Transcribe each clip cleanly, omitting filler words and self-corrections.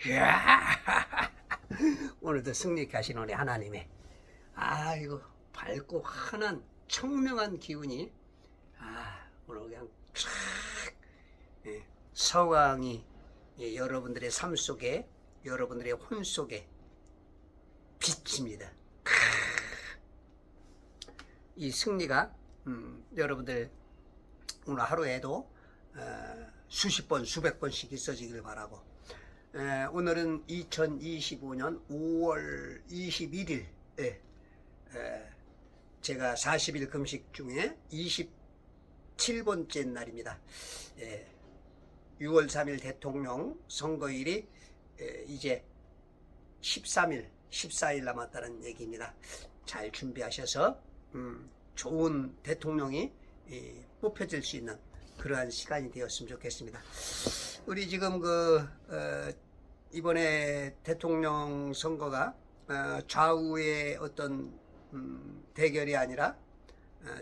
이야! 오늘도 승리케 하신 우리 하나님의 이거 밝고 환한 청명한 기운이 오늘 그냥 쫙 서광이 여러분들의 삶 속에 여러분들의 혼 속에 비칩니다. 이 승리가 여러분들 오늘 하루에도 수십 번 수백 번씩 있어지길 바라고, 오늘은 2025년 5월 21일 제가 40일 금식 중에 27번째 날입니다. 6월 3일 대통령 선거일이 이제 13일 14일 남았다는 얘기입니다. 잘 준비하셔서 좋은 대통령이 뽑혀질 수 있는 그러한 시간이 되었으면 좋겠습니다. 우리 지금 이번에 대통령 선거가 좌우의 어떤 대결이 아니라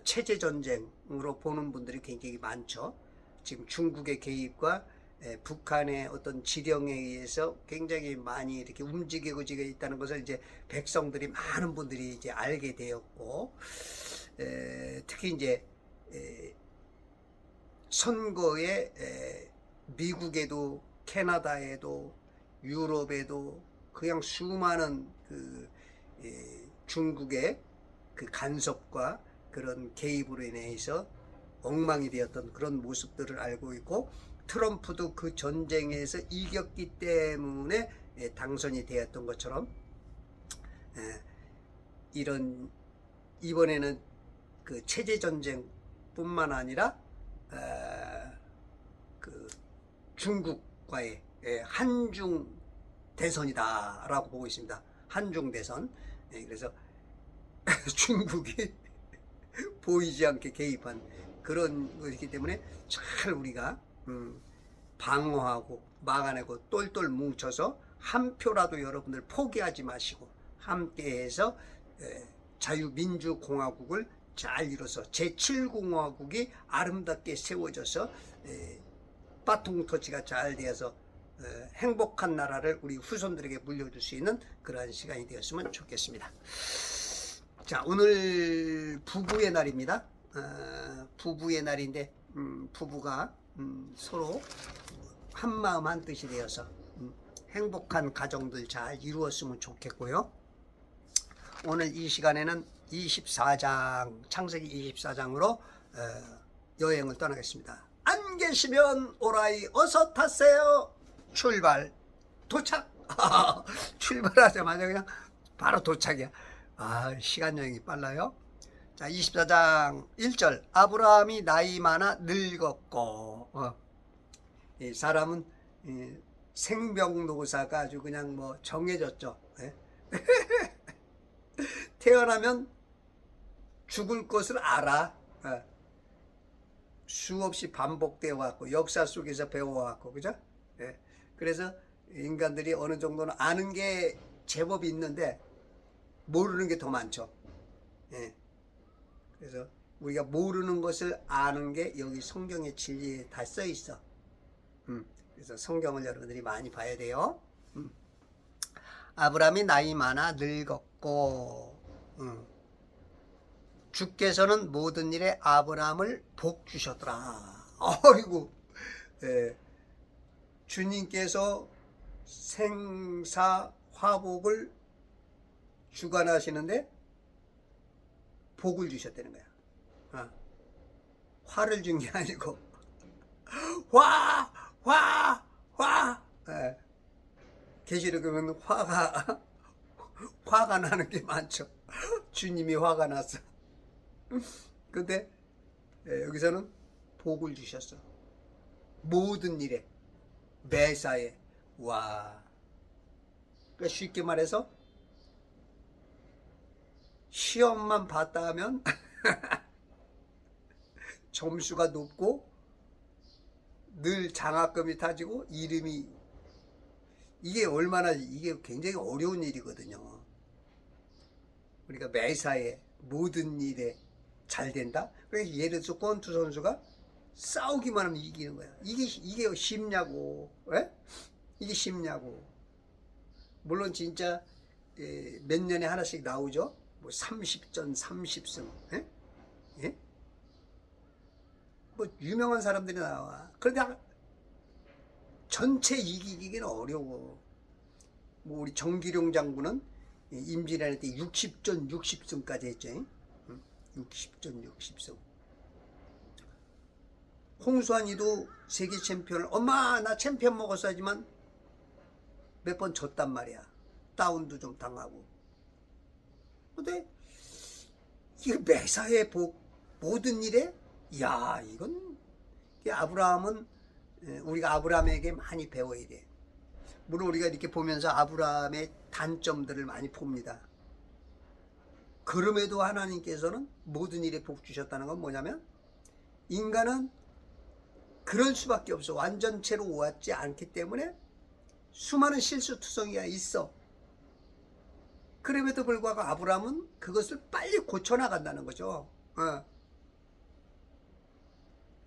체제 전쟁으로 보는 분들이 굉장히 많죠. 지금 중국의 개입과 북한의 어떤 지령에 의해서 굉장히 많이 이렇게 움직이고 있다는 것을 이제 백성들이 많은 분들이 이제 알게 되었고, 특히 이제 선거에 미국에도 캐나다에도 유럽에도 그냥 수많은 중국의 간섭과 그런 개입으로 인해서 엉망이 되었던 그런 모습들을 알고 있고, 트럼프도 그 전쟁에서 이겼기 때문에 당선이 되었던 것처럼 이번에는 그 체제 전쟁뿐만 아니라 중국과의 한중 대선이다라고 보고 있습니다. 한중 대선. 그래서 중국이 보이지 않게 개입한 그런 것이기 때문에 잘 우리가 방어하고 막아내고 똘똘 뭉쳐서 한 표라도 여러분들 포기하지 마시고 함께해서 자유민주공화국을 잘 이뤄서 제7공화국이 아름답게 세워져서 바통터치가 잘 되어서 행복한 나라를 우리 후손들에게 물려줄 수 있는 그러한 시간이 되었으면 좋겠습니다. 자, 오늘 부부의 날입니다. 부부의 날인데 부부가 서로 한마음 한뜻이 되어서 행복한 가정들 잘 이루었으면 좋겠고요. 오늘 이 시간에는 24장 창세기 24장으로 여행을 떠나겠습니다. 안 계시면 오라이 어서 타세요. 출발 도착. 출발하자마자 그냥 바로 도착이야. 시간 여행이 빨라요. 자, 24장 1절. 아브라함이 나이 많아 늙었고, 이 사람은 생명노사가 아주 그냥 뭐 정해졌죠. 태어나면 죽을 것을 알아. 수없이 반복되어 왔고 역사 속에서 배워왔고, 그죠? 그래서 인간들이 어느 정도는 아는 게 제법 있는데 모르는 게 더 많죠. 그래서 우리가 모르는 것을 아는 게 여기 성경의 진리에 다 써 있어. 그래서 성경을 여러분들이 많이 봐야 돼요. 아브라함이 나이 많아 늙었고, 주께서는 모든 일에 아브라함을 복 주셨더라. 아이고, 주님께서 생사 화복을 주관하시는데 복을 주셨다는 거야. 화를 준 게 아니고 화. 계시록에 보면 화가 나는 게 많죠. 주님이 화가 났어. 근데 여기서는 복을 주셨어. 모든 일에, 매사에. 그러니까 쉽게 말해서 시험만 봤다 하면 점수가 높고 늘 장학금이 타지고 이름이, 이게 굉장히 어려운 일이거든요. 우리가 매사에 모든 일에 잘 된다. 그래서 예를 들어서 권투 선수가 싸우기만 하면 이기는 거야. 이게 쉽냐고. 이게 쉽냐고. 물론 진짜 몇 년에 하나씩 나오죠. 뭐 30전 30승. 예? 예? 뭐 유명한 사람들이 나와. 그런데 전체 이기기는 어려워. 뭐 우리 정기룡 장군은 임진왜란 때 60전 60승까지 했죠. 60전 60승. 홍수환이도 세계 챔피언을 엄마 나 챔피언 먹었어야지만 몇 번 졌단 말이야. 다운도 좀 당하고. 근데 이거 매사에 모든 일에 야 이건 아브라함은 우리가 아브라함에게 많이 배워야 돼. 물론 우리가 이렇게 보면서 아브라함의 단점들을 많이 봅니다. 그럼에도 하나님께서는 모든 일에 복 주셨다는 건 뭐냐면 인간은 그럴 수밖에 없어. 완전체로 오지 않기 때문에 수많은 실수투성이가 있어. 그럼에도 불구하고 아브라함은 그것을 빨리 고쳐나간다는 거죠.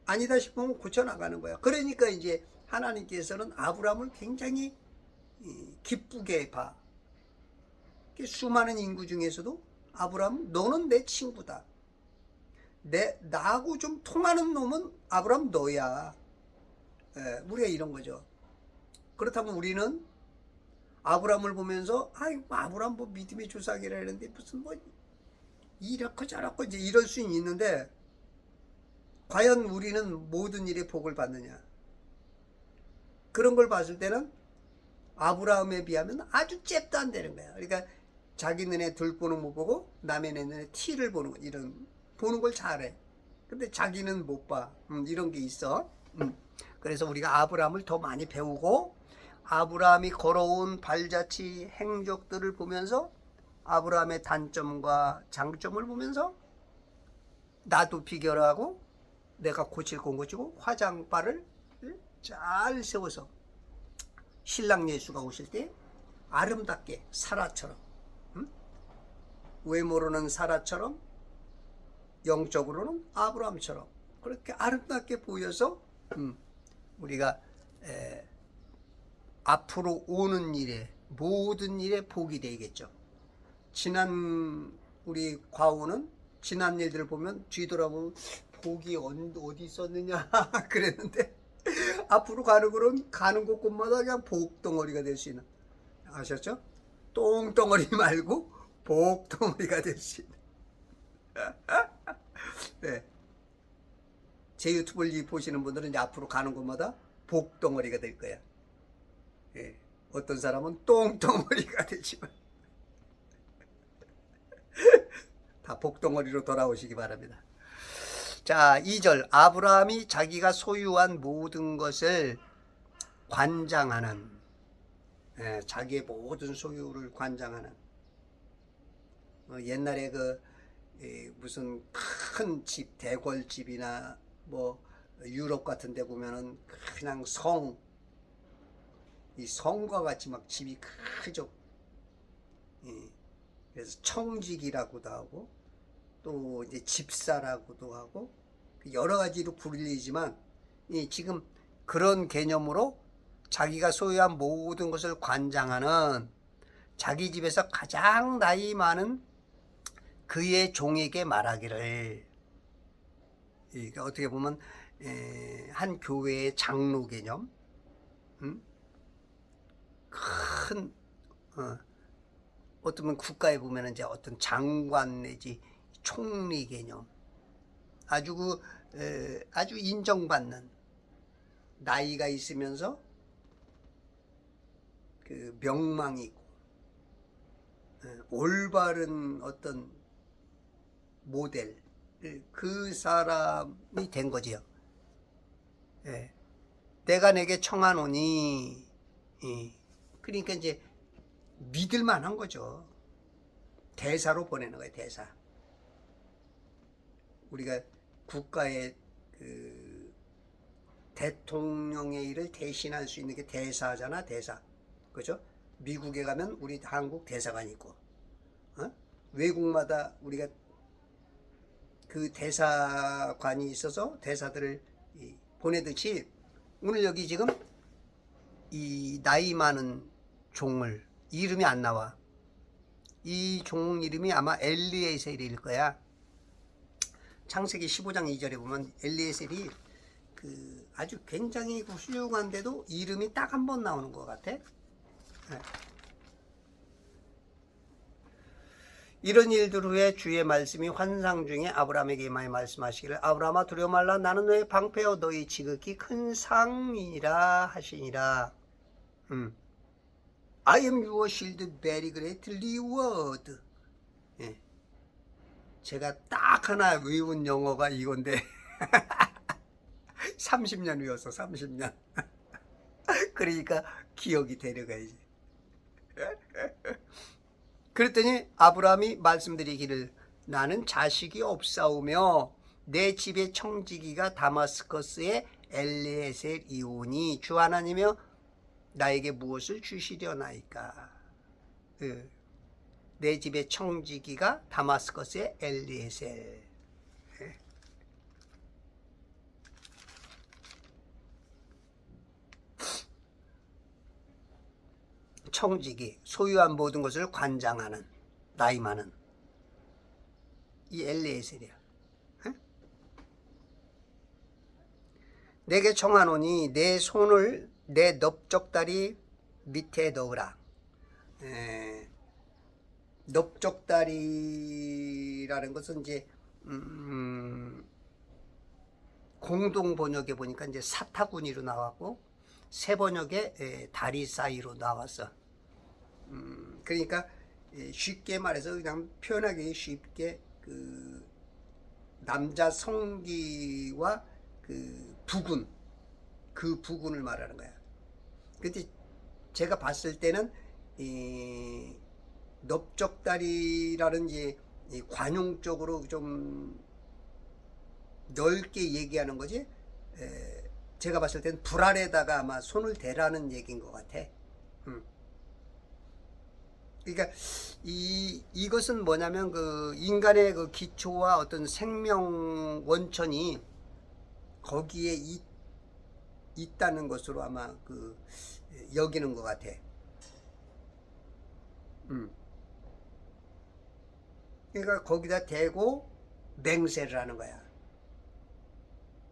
아니다 싶으면 고쳐나가는 거야. 그러니까 이제 하나님께서는 아브라함을 굉장히 기쁘게 봐. 수많은 인구 중에서도 아브라함 너는 내 친구다. 나하고 좀 통하는 놈은 아브라함 너야. 우리가 이런 거죠. 그렇다면 우리는 아브라함을 보면서 아브라함 뭐 믿음의 조상이라 했는데 무슨 뭐 이렇고 저렇고 이제 이럴 수 있는데 과연 우리는 모든 일에 복을 받느냐? 그런 걸 봤을 때는 아브라함에 비하면 아주 잽도 안 되는 거야. 그러니까 자기 눈에 들보는 못 보고 남의 눈에 티를 보는 거, 이런 보는 걸 잘해. 근데 자기는 못 봐. 이런 게 있어. 그래서 우리가 아브라함을 더 많이 배우고 아브라함이 걸어온 발자취 행적들을 보면서 아브라함의 단점과 장점을 보면서 나도 비교하고 내가 고칠 건 고치고 화장발을 잘 세워서 신랑 예수가 오실 때 아름답게 사라처럼 외모로는 사라처럼 영적으로는 아브라함처럼 그렇게 아름답게 보여서 우리가 앞으로 오는 일에 모든 일에 복이 되겠죠. 지난 우리 과오는 지난 일들을 보면 뒤돌아보면 복이 어디 있었느냐 그랬는데 앞으로 가는 곳곳마다 그냥 복덩어리가 될 수 있는, 아셨죠? 똥덩어리 말고 복덩어리가 될 수 있는. 네. 제 유튜브를 보시는 분들은 이제 앞으로 가는 곳마다 복덩어리가 될 거야. 예. 어떤 사람은 똥덩어리가 되지만 다 복덩어리로 돌아오시기 바랍니다. 자, 2절 아브라함이 자기가 소유한 모든 것을 관장하는, 자기의 모든 소유를 관장하는, 옛날에 무슨 큰 집, 대궐집이나 뭐 유럽 같은 데 보면은 그냥 이 성과 같이 막 집이 크죠. 그래서 청직이라고도 하고 또 이제 집사라고도 하고 여러 가지로 불리지만 지금 그런 개념으로 자기가 소유한 모든 것을 관장하는, 자기 집에서 가장 나이 많은 그의 종에게 말하기를, 그러니까 어떻게 보면 한 교회의 장로 개념, 큰 어떤 국가에 보면 이제 어떤 장관 내지 총리 개념, 아주 인정받는, 나이가 있으면서 그 명망이 있고 올바른 어떤 모델, 그 사람이 된 거지요. 내가 내게 청하노니, 그러니까 이제 믿을 만한 거죠. 대사로 보내는 거예요. 대사. 우리가 국가의 대통령의 일을 대신할 수 있는 게 대사잖아. 대사. 그죠? 미국에 가면 우리 한국 대사관이 있고, 외국마다 우리가 그 대사관이 있어서 대사들을 보내듯이 오늘 여기 지금 이 나이 많은 종을 이름이 안 나와. 이 종 이름이 아마 엘리에셀일 거야. 창세기 15장 2절에 보면 엘리에셀이 그 아주 굉장히 훌륭한데도 이름이 딱 한 번 나오는 것 같아. 네. 이런 일들 후에 주의 말씀이 환상 중에 아브라함에게 임하여 말씀하시기를 아브라함아 두려워 말라 나는 너의 방패여 너희 지극히 큰 상이라 하시니라. I am your shield very great reward. 예. 제가 딱 하나 외운 영어가 이건데 30년 외웠어. 30년. 그러니까 기억이 되려가야지. 그랬더니 아브라함이 말씀드리기를 나는 자식이 없사오며 내 집의 청지기가 다마스커스의 엘리에셀이오니 주 하나님이여 나에게 무엇을 주시려나이까. 내 집의 청지기가 다마스커스의 엘리에셀. 청지기, 소유한 모든 것을 관장하는, 나이 많은 이 엘리에셀이야. 내게 청하노니 내 손을 내 넓적다리 밑에 넣으라. 넓적다리라는 것은 이제 공동 번역에 보니까 이제 사타구니로 나왔고 새 번역에 다리 사이로 나왔어. 그러니까 쉽게 말해서 그냥 표현하기 쉽게 그 남자 성기와 그 부근, 그 부근을 말하는 거야. 근데 제가 봤을 때는 이 넓적다리라는 이 관용적으로 좀 넓게 얘기하는 거지. 제가 봤을 때는 불 아래다가 아마 손을 대라는 얘기인 것 같아. 그러니까 이것은 뭐냐면 그 인간의 그 기초와 어떤 생명 원천이 거기에 있다는 것으로 아마 그 여기는 것 같아. 그러니까 거기다 대고 맹세를 하는 거야.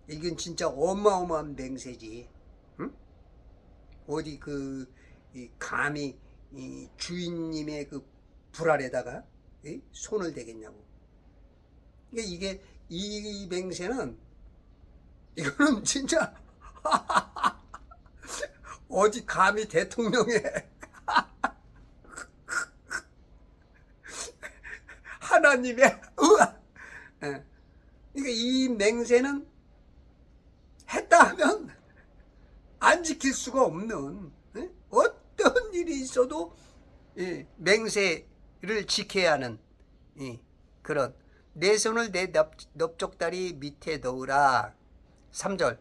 이건 진짜 어마어마한 맹세지. 응? 어디 감히 이 주인님의 그 불 아래다가 손을 대겠냐고. 그러니까 이게 이 맹세는 이거는 진짜 어디 감히 대통령의 하나님의 그러니까 이 맹세는 했다 하면 안 지킬 수가 없는 어떤 일이 있어도 맹세를 지켜야 하는 그런 내 손을 내 넓적다리 밑에 넣으라. 3절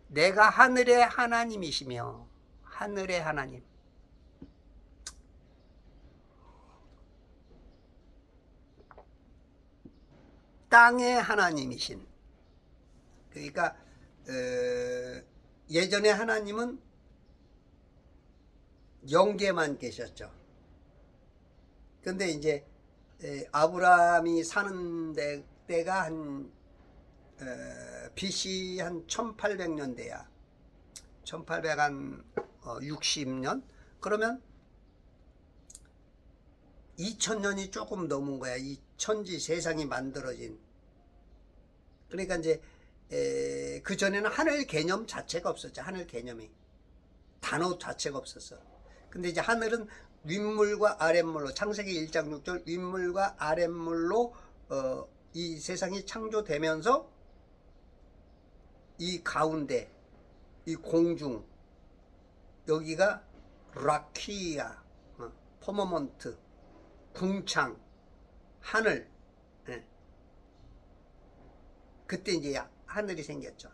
내가 하늘의 하나님이시며 하늘의 하나님 땅의 하나님이신 그러니까 예전에 하나님은 영계만 계셨죠. 근데 이제 아브라함이 사는 때가 한 BC 한 1800년대야. 1860년? 그러면 2000년이 조금 넘은 거야. 이 천지 세상이 만들어진. 그러니까 이제 그 전에는 하늘 개념 자체가 없었죠. 하늘 개념이. 단어 자체가 없었어. 근데 이제 하늘은 윗물과 아랫물로 창세기 1장 6절 윗물과 아랫물로 이 세상이 창조되면서 이 가운데 이 공중 여기가 라키아 퍼머먼트 궁창 하늘 그때 이제 하늘이 생겼죠.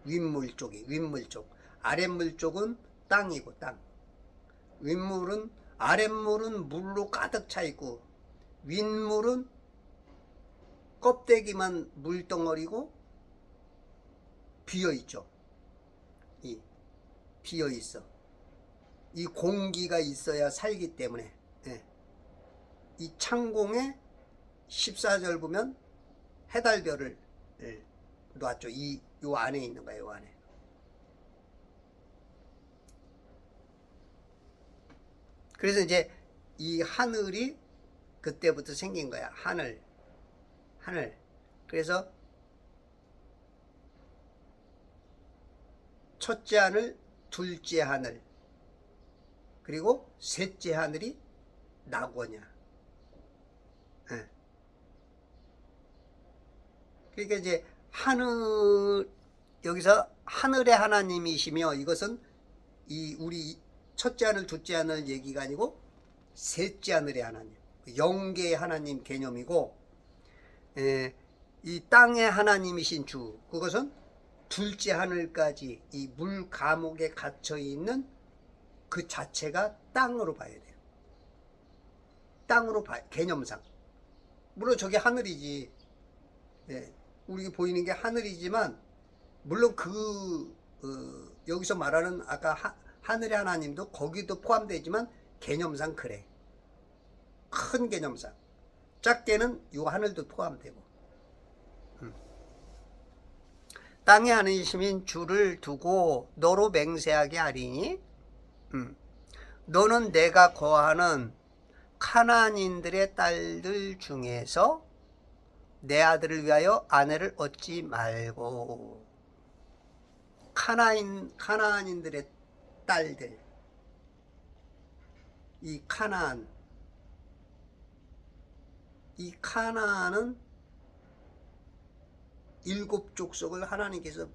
윗물 쪽이 윗물 쪽 아랫물 쪽은 땅이고 땅 윗물은 아랫물은 물로 가득 차 있고 윗물은 껍데기만 물덩어리고 비어 있죠. 비어 있어. 이 공기가 있어야 살기 때문에. 예. 이 창공에 14절 보면 해달별을 놨죠. 요 안에 있는 거예요. 요 안에. 그래서 이제 이 하늘이 그때부터 생긴 거야. 하늘. 그래서 첫째 하늘, 둘째 하늘, 그리고 셋째 하늘이 낙원이야. 예. 그러니까 이제 하늘, 여기서 하늘의 하나님이시며, 이것은 우리 첫째 하늘, 둘째 하늘 얘기가 아니고 셋째 하늘의 하나님, 영계의 하나님 개념이고, 이 땅의 하나님이신 주, 그것은 둘째 하늘까지 이 물 감옥에 갇혀 있는 그 자체가 땅으로 봐야 돼요. 땅으로 개념상. 물론 저게 하늘이지. 예, 우리 보이는 게 하늘이지만, 물론 여기서 말하는 아까 하늘의 하나님도 거기도 포함되지만 개념상 그래. 큰 개념상. 작게는 이 하늘도 포함되고. 땅에 하나님이신 주를 두고 너로 맹세하게 하리니, 너는 내가 거하는 가나안인들의 딸들 중에서 내 아들을 위하여 아내를 얻지 말고. 가나안인들의 딸들, 이 가나안은 일곱 족속을 하나님께서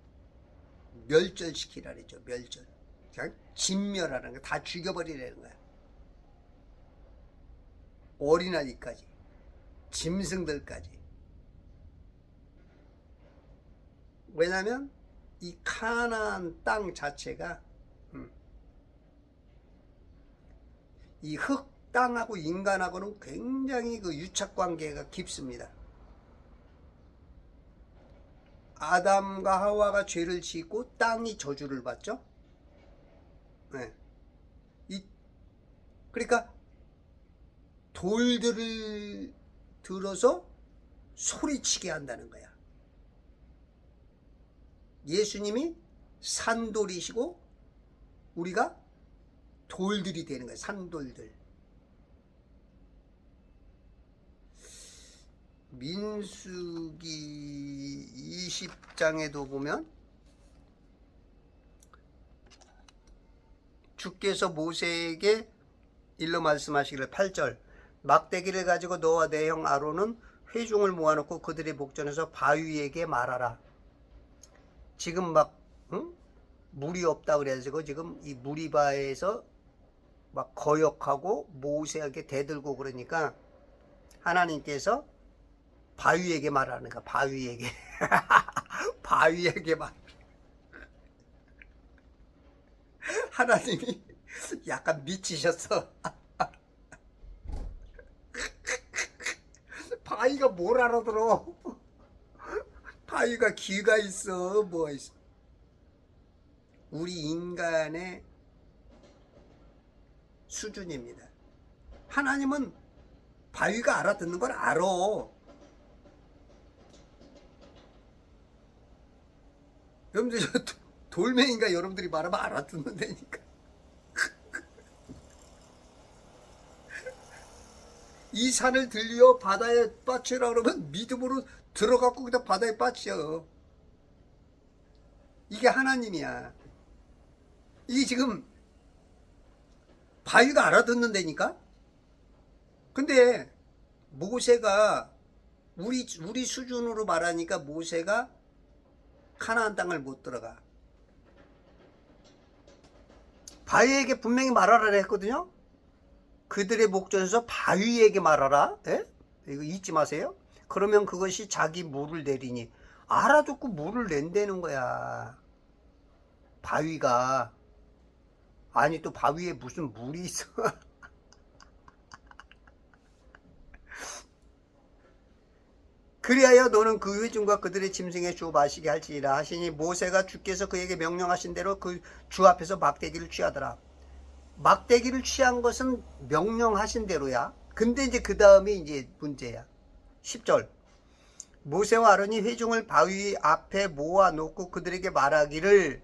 멸절시키라 그랬죠. 멸절. 그냥 진멸하는 거, 다 죽여버리라는 거야. 어린아이까지, 짐승들까지. 왜냐하면 이 가나안 땅 자체가 이 흙 땅하고 인간하고는 굉장히 그 유착관계가 깊습니다. 아담과 하와가 죄를 짓고 땅이 저주를 받죠. 네. 그러니까 돌들을 들어서 소리치게 한다는 거야. 예수님이 산돌이시고 우리가 돌들이 되는 거야. 산돌들. 민수기 20장에도 보면 주께서 모세에게 일러 말씀하시기를 8절 막대기를 가지고 너와 내 형 아론은 회중을 모아놓고 그들의 목전에서 바위에게 말하라. 지금 막 물이 없다 그래가지고 지금 이 무리바에서 막 거역하고 모세에게 대들고 그러니까 하나님께서 바위에게 말하는 거야. 바위에게. 바위에게 말. 하나님이 약간 미치셨어. 바위가 뭘 알아들어? 바위가 귀가 있어. 뭐가 있어? 우리 인간의 수준입니다. 하나님은 바위가 알아듣는 걸 알아. 여러분들 돌멩이가 여러분들이 말하면 알아듣는다니까. 이 산을 들려 바다에 빠치라 그러면 믿음으로 들어가고 그냥 바다에 빠치여. 이게 하나님이야. 이게 지금 바위가 알아듣는다니까. 근데 모세가 우리 수준으로 말하니까 모세가 가나안 땅을 못 들어가. 바위에게 분명히 말하라 했거든요. 그들의 목전에서 바위에게 말하라. 예? 이거 잊지 마세요. 그러면 그것이 자기 물을 내리니. 알아듣고 물을 낸다는 거야. 바위가. 아니 또 바위에 무슨 물이 있어. 그리하여 너는 그 회중과 그들의 짐승에 주 마시게 할지니라 하시니 모세가 주께서 그에게 명령하신 대로 그 주 앞에서 막대기를 취하더라. 막대기를 취한 것은 명령하신 대로야. 근데 이제 그 다음에 이제 문제야. 10절. 모세와 아론이 회중을 바위 앞에 모아놓고 그들에게 말하기를,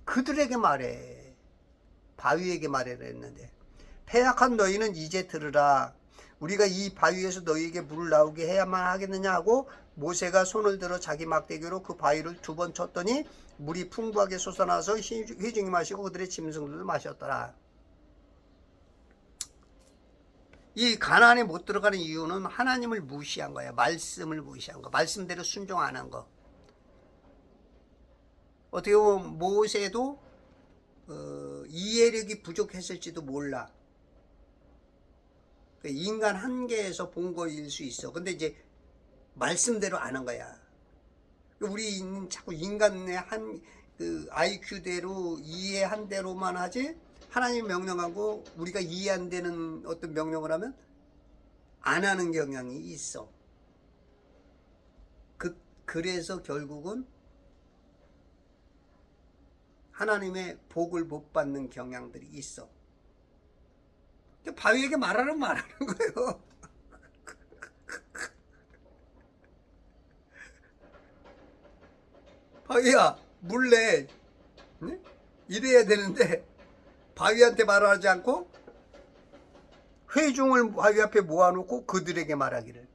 그들에게 말해. 바위에게 말해라 했는데, 패역한 너희는 이제 들으라. 우리가 이 바위에서 너희에게 물을 나오게 해야만 하겠느냐 하고 모세가 손을 들어 자기 막대기로 그 바위를 2번 쳤더니 물이 풍부하게 솟아나서 회중이 마시고 그들의 짐승들도 마셨더라. 이 가나안에 못 들어가는 이유는 하나님을 무시한 거야. 말씀을 무시한 거. 말씀대로 순종 안 한 거. 어떻게 보면 모세도 이해력이 부족했을지도 몰라. 인간 한계에서 본 거일 수 있어. 근데 이제 말씀대로 안 한 거야. 우리는 자꾸 인간의 IQ대로 이해한 대로만 하지, 하나님 명령하고 우리가 이해 안 되는 어떤 명령을 하면 안 하는 경향이 있어. 그래서 결국은 하나님의 복을 못 받는 경향들이 있어. 바위에게 말하는 거예요. 바위야, 물래. 네? 이래야 되는데 바위한테 말하지 않고 회중을 바위 앞에 모아놓고 그들에게 말하기를.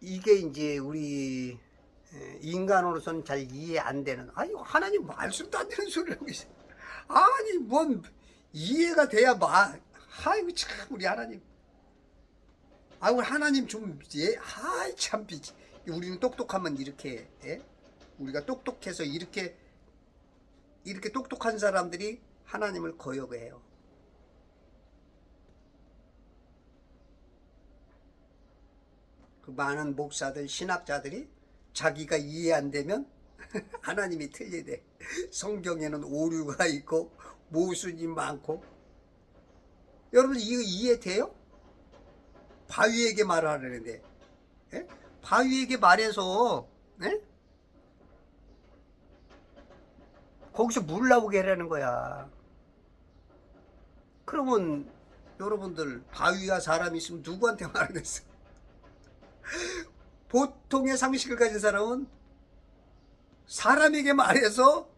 이게 이제 우리 인간으로서는 잘 이해 안 되는, 아니 하나님 말씀도 안 되는 소리를 하고 있어요. 아니 뭔 이해가 돼야 아이고 참 우리 하나님, 우리 하나님 좀 아이 참 우리는 똑똑하면 이렇게, 우리가 똑똑해서 이렇게 똑똑한 사람들이 하나님을 거역해요. 그 많은 목사들, 신학자들이 자기가 이해 안 되면 하나님이 틀리대. 성경에는 오류가 있고 모순이 많고. 여러분 이거 이해돼요? 바위에게 말하려는데, 바위에게 말해서 거기서 물 나오게 하라는 거야. 그러면 여러분들 바위와 사람이 있으면 누구한테 말하겠어? 보통의 상식을 가진 사람은 사람에게 말해서,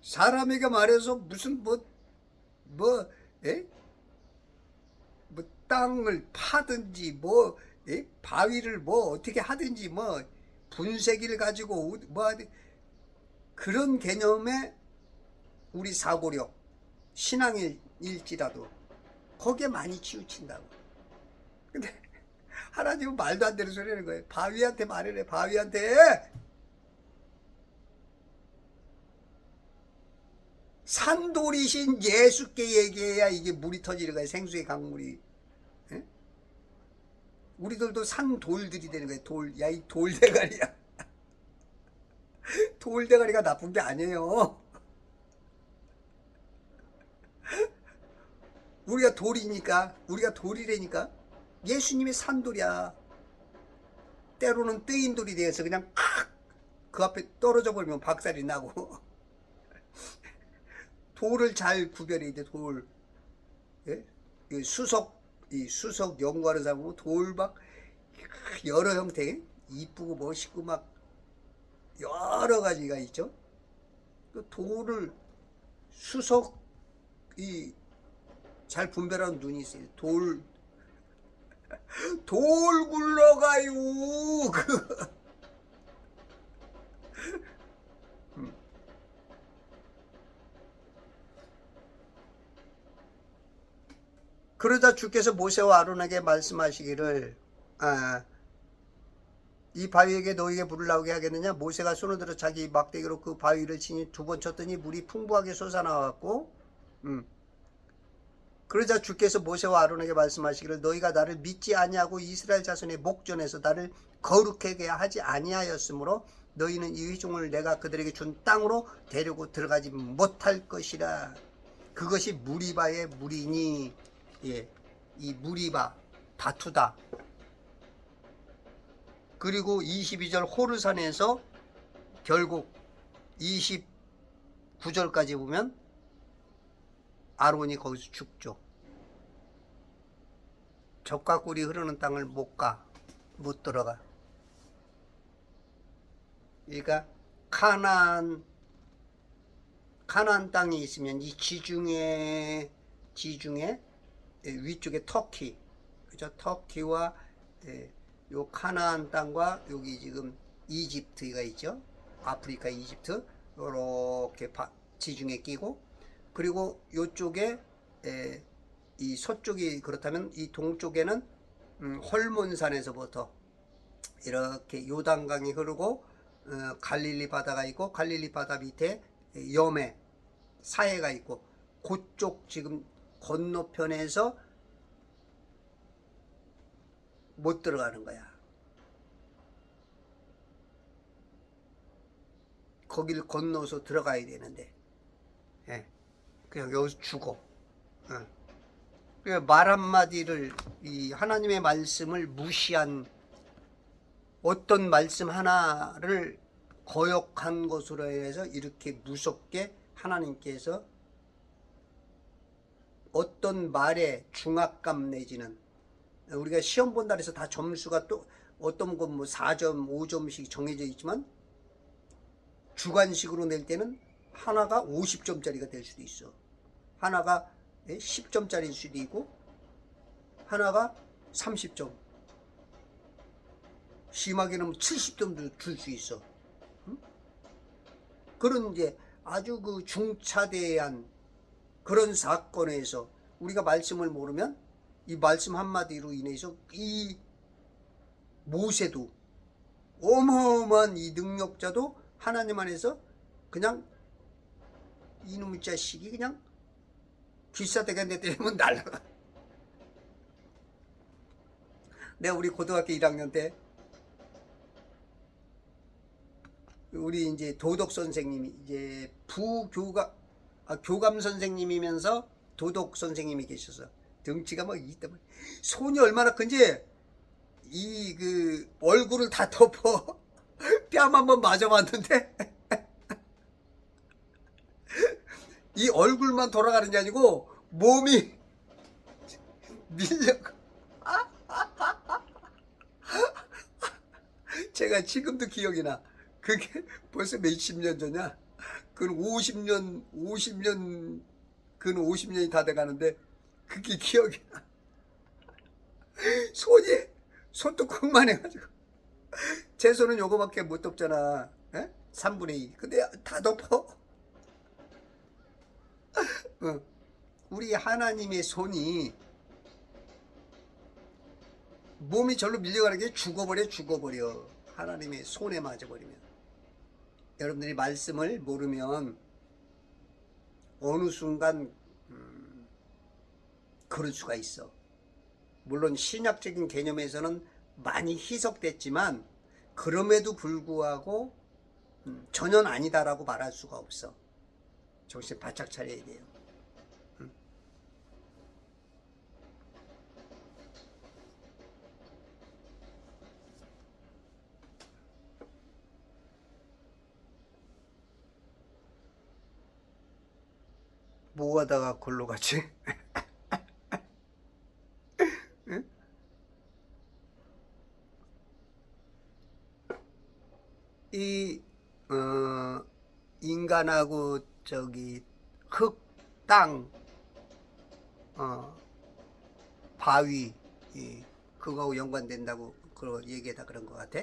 사람에게 말해서 무슨 땅을 파든지 바위를 어떻게 하든지 분쇄기를 가지고 그런 개념의 우리 사고력, 신앙일지라도 거기에 많이 치우친다고. 근데 하나님은 말도 안 되는 소리 하는 거예요. 바위한테 말해래. 바위한테. 산돌이신 예수께 얘기해야 이게 물이 터지는 거예요. 생수의 강물이. 우리들도 산돌들이 되는 거예요. 야, 이 돌대가리야. 돌대가리가 나쁜 게 아니에요. 우리가 돌이라니까. 예수님이 산돌이야. 때로는 뜨인 돌이 되어서 그냥 그 앞에 떨어져 버리면 박살이 나고. 돌을 잘 구별해야 돼. 돌. 수석 연구하는 사람 보면 돌 막 여러 형태, 이쁘고 멋있고 막 여러 가지가 있죠. 그 돌을 잘 분별하는 눈이 있어요. 돌 굴러가요. 그러자 주께서 모세와 아론에게 말씀하시기를, 이 바위에게 너희에게 물을 나오게 하겠느냐? 모세가 손을 들어 자기 막대기로 그 바위를 치니 2번 쳤더니 물이 풍부하게 솟아나왔고, 그러자 주께서 모세와 아론에게 말씀하시기를, 너희가 나를 믿지 아니하고 이스라엘 자손의 목전에서 나를 거룩하게 하지 아니하였으므로 너희는 이 회중을 내가 그들에게 준 땅으로 데리고 들어가지 못할 것이라. 그것이 무리바의 물이니. 이 무리바, 다투다. 그리고 22절 호르산에서 결국 29절까지 보면 아론이 거기서 죽죠. 젖과 꿀이 흐르는 땅을 못 들어가. 그러니까 가나안 땅이 있으면 이 지중해 위쪽에 터키, 그죠? 터키와 요 가나안 땅과 여기 지금 이집트가 있죠. 아프리카 이집트 이렇게 지중해 끼고, 그리고 요쪽에 이 서쪽이 그렇다면 이 동쪽에는 헐몬산에서부터 이렇게 요단강이 흐르고 갈릴리 바다가 있고, 갈릴리 바다 밑에 염해 사해가 있고, 그쪽 지금 건너편에서 못 들어가는 거야. 거기를 건너서 들어가야 되는데, 그냥 여기서 죽어. 말 한마디를, 이 하나님의 말씀을 무시한, 어떤 말씀 하나를 거역한 것으로 해서 이렇게 무섭게 하나님께서 어떤 말에 중압감 내지는, 우리가 시험 본다 해서 다 점수가 또 어떤 건 뭐 4점, 5점씩 정해져 있지만 주관식으로 낼 때는 하나가 50점짜리가 될 수도 있어. 하나가 10점짜리일 수도 있고, 하나가 30점, 심하게는 70점도 줄 수 있어. 그런 이제 아주 그 중차대한 그런 사건에서 우리가 말씀을 모르면 이 말씀 한마디로 인해서 이 모세도, 어마어마한 이 능력자도 하나님 안에서 그냥 이놈의 자식이 그냥 귀싸대가 내때리면 날아가. 내가 우리 고등학교 1학년 때 우리 이제 도덕 선생님이 이제 교감 선생님이면서 도덕 선생님이 계셔서 덩치가 막 있다. 손이 얼마나 큰지 이 그 얼굴을 다 덮어. 뺨 한번 맞아봤는데 이 얼굴만 돌아가는 게 아니고 몸이 밀려. 제가 지금도 기억이 나. 그게 벌써 몇십 년 전이야. 그건 50년이 다 돼가는데 그게 기억이 나. 손톱콩만 해가지고. 제 손은 요거밖에 못 덮잖아. 3분의 2. 근데 다 덮어. 우리 하나님의 손이 몸이 절로 밀려가는 게 죽어버려. 하나님의 손에 맞아버리면. 여러분들이 말씀을 모르면 어느 순간 그럴 수가 있어. 물론 신약적인 개념에서는 많이 희석됐지만 그럼에도 불구하고 전혀 아니다라고 말할 수가 없어. 정신 바짝 차려야 돼요. 뭐 하다가 골로 갔지? 이 인간하고 저기 흙, 땅, 바위, 그거하고 연관된다고 그런 얘기에다 그런 것 같아.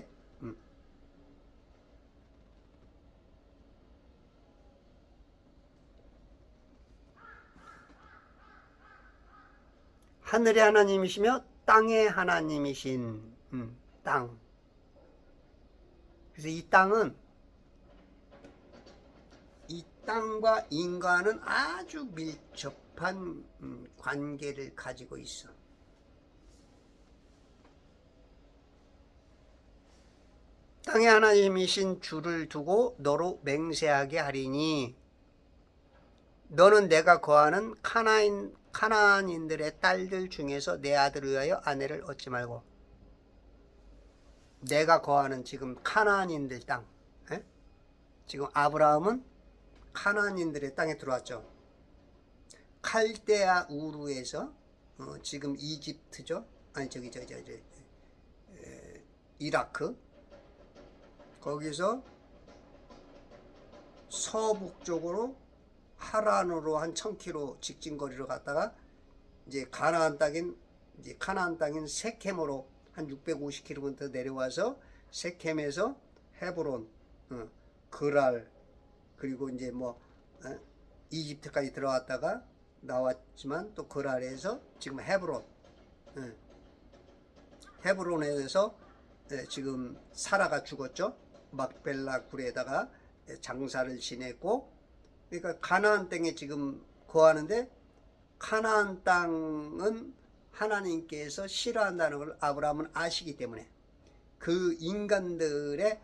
하늘의 하나님이시며 땅의 하나님이신 땅. 그래서 이 땅은, 이 땅과 인간은 아주 밀접한 관계를 가지고 있어. 땅의 하나님이신 주를 두고 너로 맹세하게 하리니 너는 내가 거하는 카나안인들의 딸들 중에서 내 아들을 위하여 아내를 얻지 말고 내가 거하는 지금 카나안인들 땅, 예? 지금 아브라함은 카나안인들의 땅에 들어왔죠. 칼데아 우르에서 지금 이집트죠. 아니 이라크, 거기서 서북쪽으로 하란으로 한 1000km 직진거리로 갔다가 이제 가나안 땅인 세켐으로 한 650km 내려와서 세켐에서 헤브론, 그랄, 그리고 이제 이집트까지 들어왔다가 나왔지만 또 그랄에서 지금 헤브론, 헤브론에서 지금 사라가 죽었죠. 막벨라 굴에다가 장사를 지냈고, 그러니까 가나안 땅에 지금 거하는데, 가나안 땅은 하나님께서 싫어한다는 걸 아브라함은 아시기 때문에 그 인간들의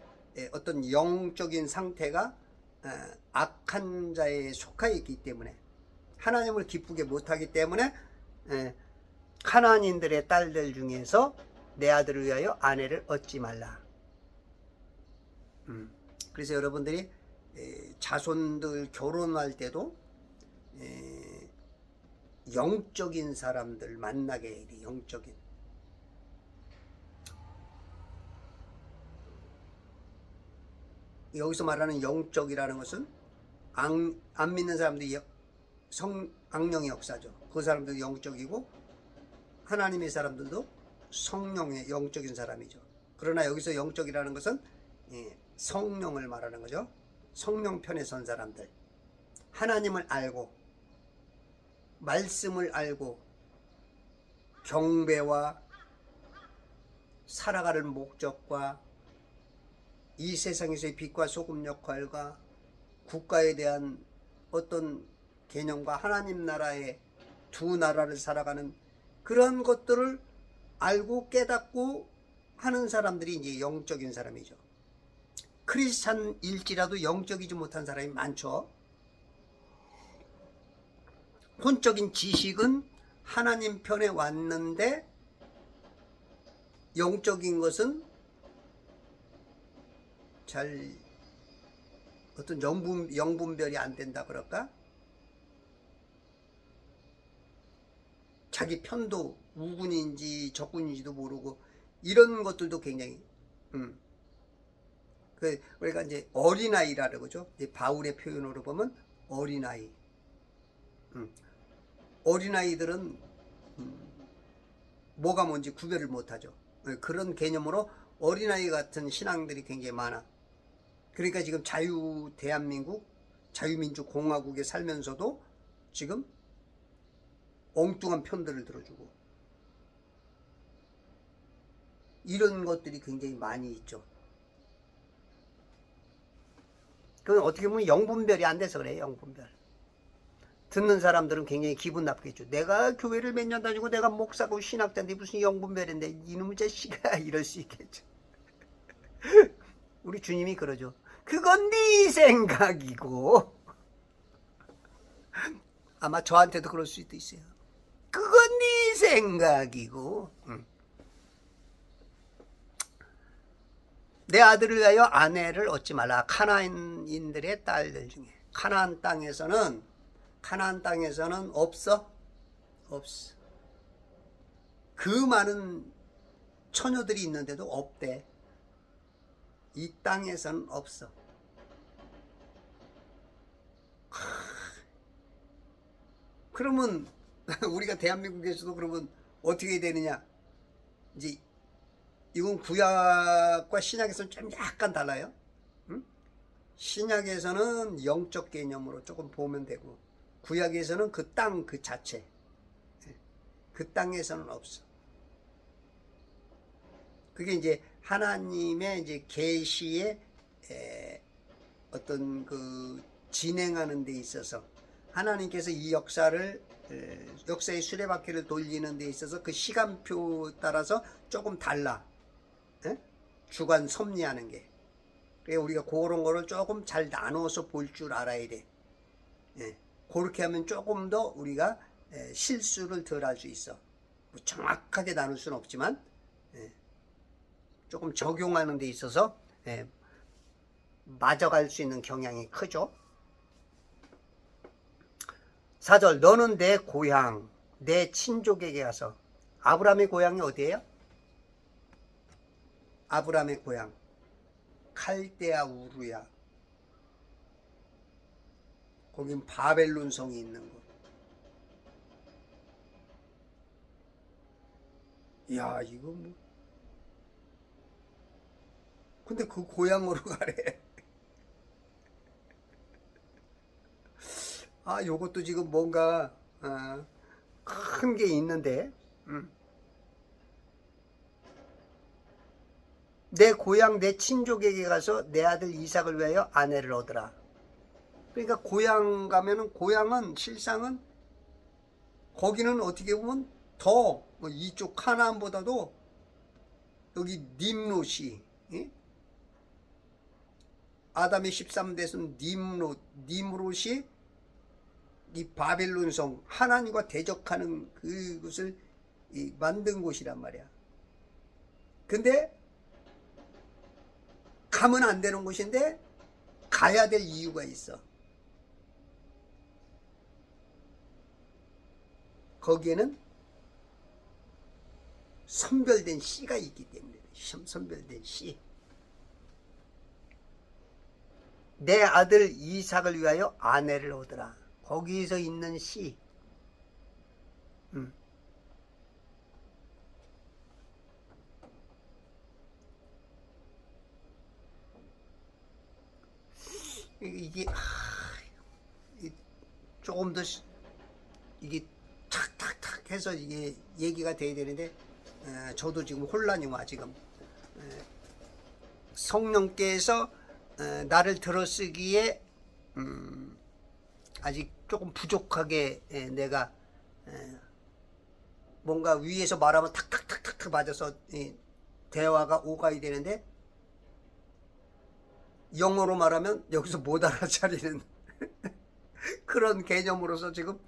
어떤 영적인 상태가 악한 자에 속해 있기 때문에 하나님을 기쁘게 못하기 때문에 가나안인들의 딸들 중에서 내 아들을 위하여 아내를 얻지 말라. 그래서 여러분들이 자손들 결혼할 때도 영적인 사람들 만나게 해야 돼. 영적인. 여기서 말하는 영적이라는 것은 안 믿는 사람들이 악령의 역사죠. 그 사람들도 영적이고 하나님의 사람들도 성령의 영적인 사람이죠. 그러나 여기서 영적이라는 것은 성령을 말하는 거죠. 성령 편에 선 사람들, 하나님을 알고 말씀을 알고 경배와 살아가는 목적과 이 세상에서의 빛과 소금 역할과 국가에 대한 어떤 개념과 하나님 나라의 두 나라를 살아가는 그런 것들을 알고 깨닫고 하는 사람들이 이제 영적인 사람이죠. 크리스찬일지라도 영적이지 못한 사람이 많죠. 혼적인 지식은 하나님 편에 왔는데 영적인 것은 잘 어떤 영분별이 안 된다 그럴까? 자기 편도 우군인지 적군인지도 모르고 이런 것들도 굉장히 그러니까 이제 어린아이라는 거죠. 바울의 표현으로 보면 어린아이. 어린아이들은 뭐가 뭔지 구별을 못하죠. 그런 개념으로 어린아이 같은 신앙들이 굉장히 많아. 그러니까 지금 대한민국 자유민주공화국에 살면서도 지금 엉뚱한 편들을 들어주고 이런 것들이 굉장히 많이 있죠. 그건 어떻게 보면 영분별이 안 돼서 그래요. 영분별. 듣는 사람들은 굉장히 기분 나쁘겠죠. 내가 교회를 몇 년 다니고 내가 목사고 신학자인데 무슨 영분별인데 이놈의 자식아 이럴 수 있겠죠. 우리 주님이 그러죠. 그건 네 생각이고 아마 저한테도 그럴 수도 있어요. 그건 네 생각이고 내 아들을 위하여 아내를 얻지 말라. 가나안인들의 딸들 중에 가나안 땅에서는 없어. 그 많은 처녀들이 있는데도 없대. 이 땅에서는 없어. 그러면 우리가 대한민국에서도 그러면 어떻게 되느냐? 이제 이건 구약과 신약에서는 좀 약간 달라요. 신약에서는 영적 개념으로 조금 보면 되고 구약에서는 그 땅 그 자체, 그 땅에서는 없어. 그게 이제 하나님의 이제 계시의 어떤 그 진행하는 데 있어서 하나님께서 이 역사의 수레바퀴를 돌리는 데 있어서 그 시간표 따라서 조금 달라. 주관 섭리하는 게. 그래서 우리가 그런 거를 조금 잘 나눠서 볼 줄 알아야 돼. 그렇게 하면 조금 더 우리가 실수를 덜 할 수 있어. 뭐 정확하게 나눌 수는 없지만 조금 적용하는 데 있어서 맞아갈 수 있는 경향이 크죠. 4절 너는 내 고향 내 친족에게 가서. 아브라함의 고향이 어디예요? 아브라함의 고향 칼데아 우르야. 거긴 바벨론 성이 있는 곳. 야, 이거 뭐. 근데 그 고향으로 가래. 아, 요것도 지금 뭔가 큰 게 있는데. 내 고향 내 친족에게 가서 내 아들 이삭을 위하여 아내를 얻으라. 그러니까 고향 가면은, 고향은 실상은 거기는 어떻게 보면 더 이쪽 카나안보다도 여기 님롯이, 아담의 13대손 님롯이 이 바벨론 성 하나님과 대적하는 그것을 만든 곳이란 말이야. 근데 가면 안 되는 곳인데 가야 될 이유가 있어. 거기에는 선별된 씨가 있기 때문에. 선별된 씨. 내 아들 이삭을 위하여 아내를 얻으라. 거기서 있는 씨. 이게 조금 더 이게 탁탁탁 해서 이게 얘기가 돼야 되는데 저도 지금 혼란이 와. 지금 성령께서 나를 들어쓰기에 아직 조금 부족하게 내가 뭔가 위에서 말하면 탁탁탁탁 맞아서 대화가 오가야 되는데 영어로 말하면 여기서 못 알아차리는 그런 개념으로서 지금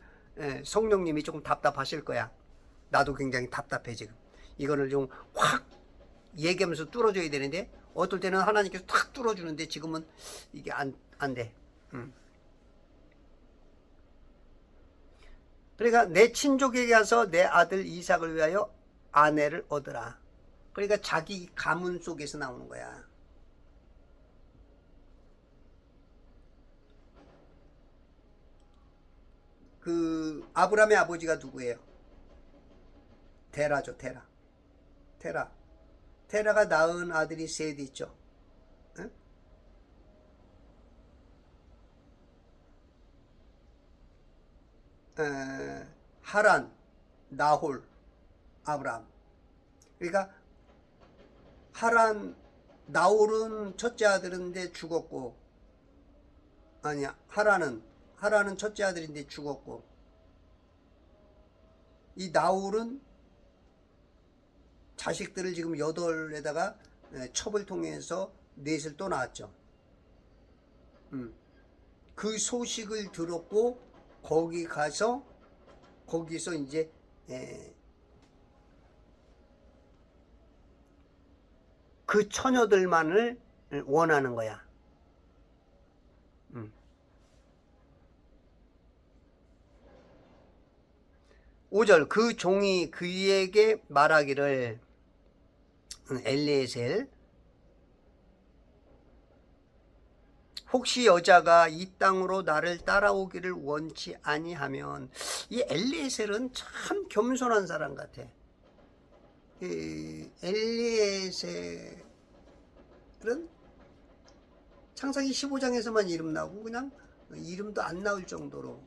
성령님이 조금 답답하실 거야. 나도 굉장히 답답해 지금. 이거를 좀 확 얘기하면서 뚫어줘야 되는데 어떨 때는 하나님께서 탁 뚫어주는데 지금은 이게 안 돼. 그러니까 내 친족에게 가서 내 아들 이삭을 위하여 아내를 얻으라. 그러니까 자기 가문 속에서 나오는 거야. 그 아브라함의 아버지가 누구예요? 테라죠. 테라가 낳은 아들이 셋 있죠. 응? 하란, 나홀, 아브라함. 그러니까 하란, 나홀은 첫째 아들인데 죽었고, 아니야, 하란은 첫째 아들인데 죽었고, 이 나홀은 자식들을 지금 8에다가 첩을 통해서 넷을 또 낳았죠. 그 소식을 들었고 거기 가서 거기서 이제 그 처녀들만을 원하는 거야. 5절 그 종이 그에게 말하기를 엘리에셀 혹시 여자가 이 땅으로 나를 따라오기를 원치 아니하면. 이 엘리에셀은 참 겸손한 사람 같아. 이 엘리에셀은 창세기 15장에서만 이름 나오고 그냥 이름도 안 나올 정도로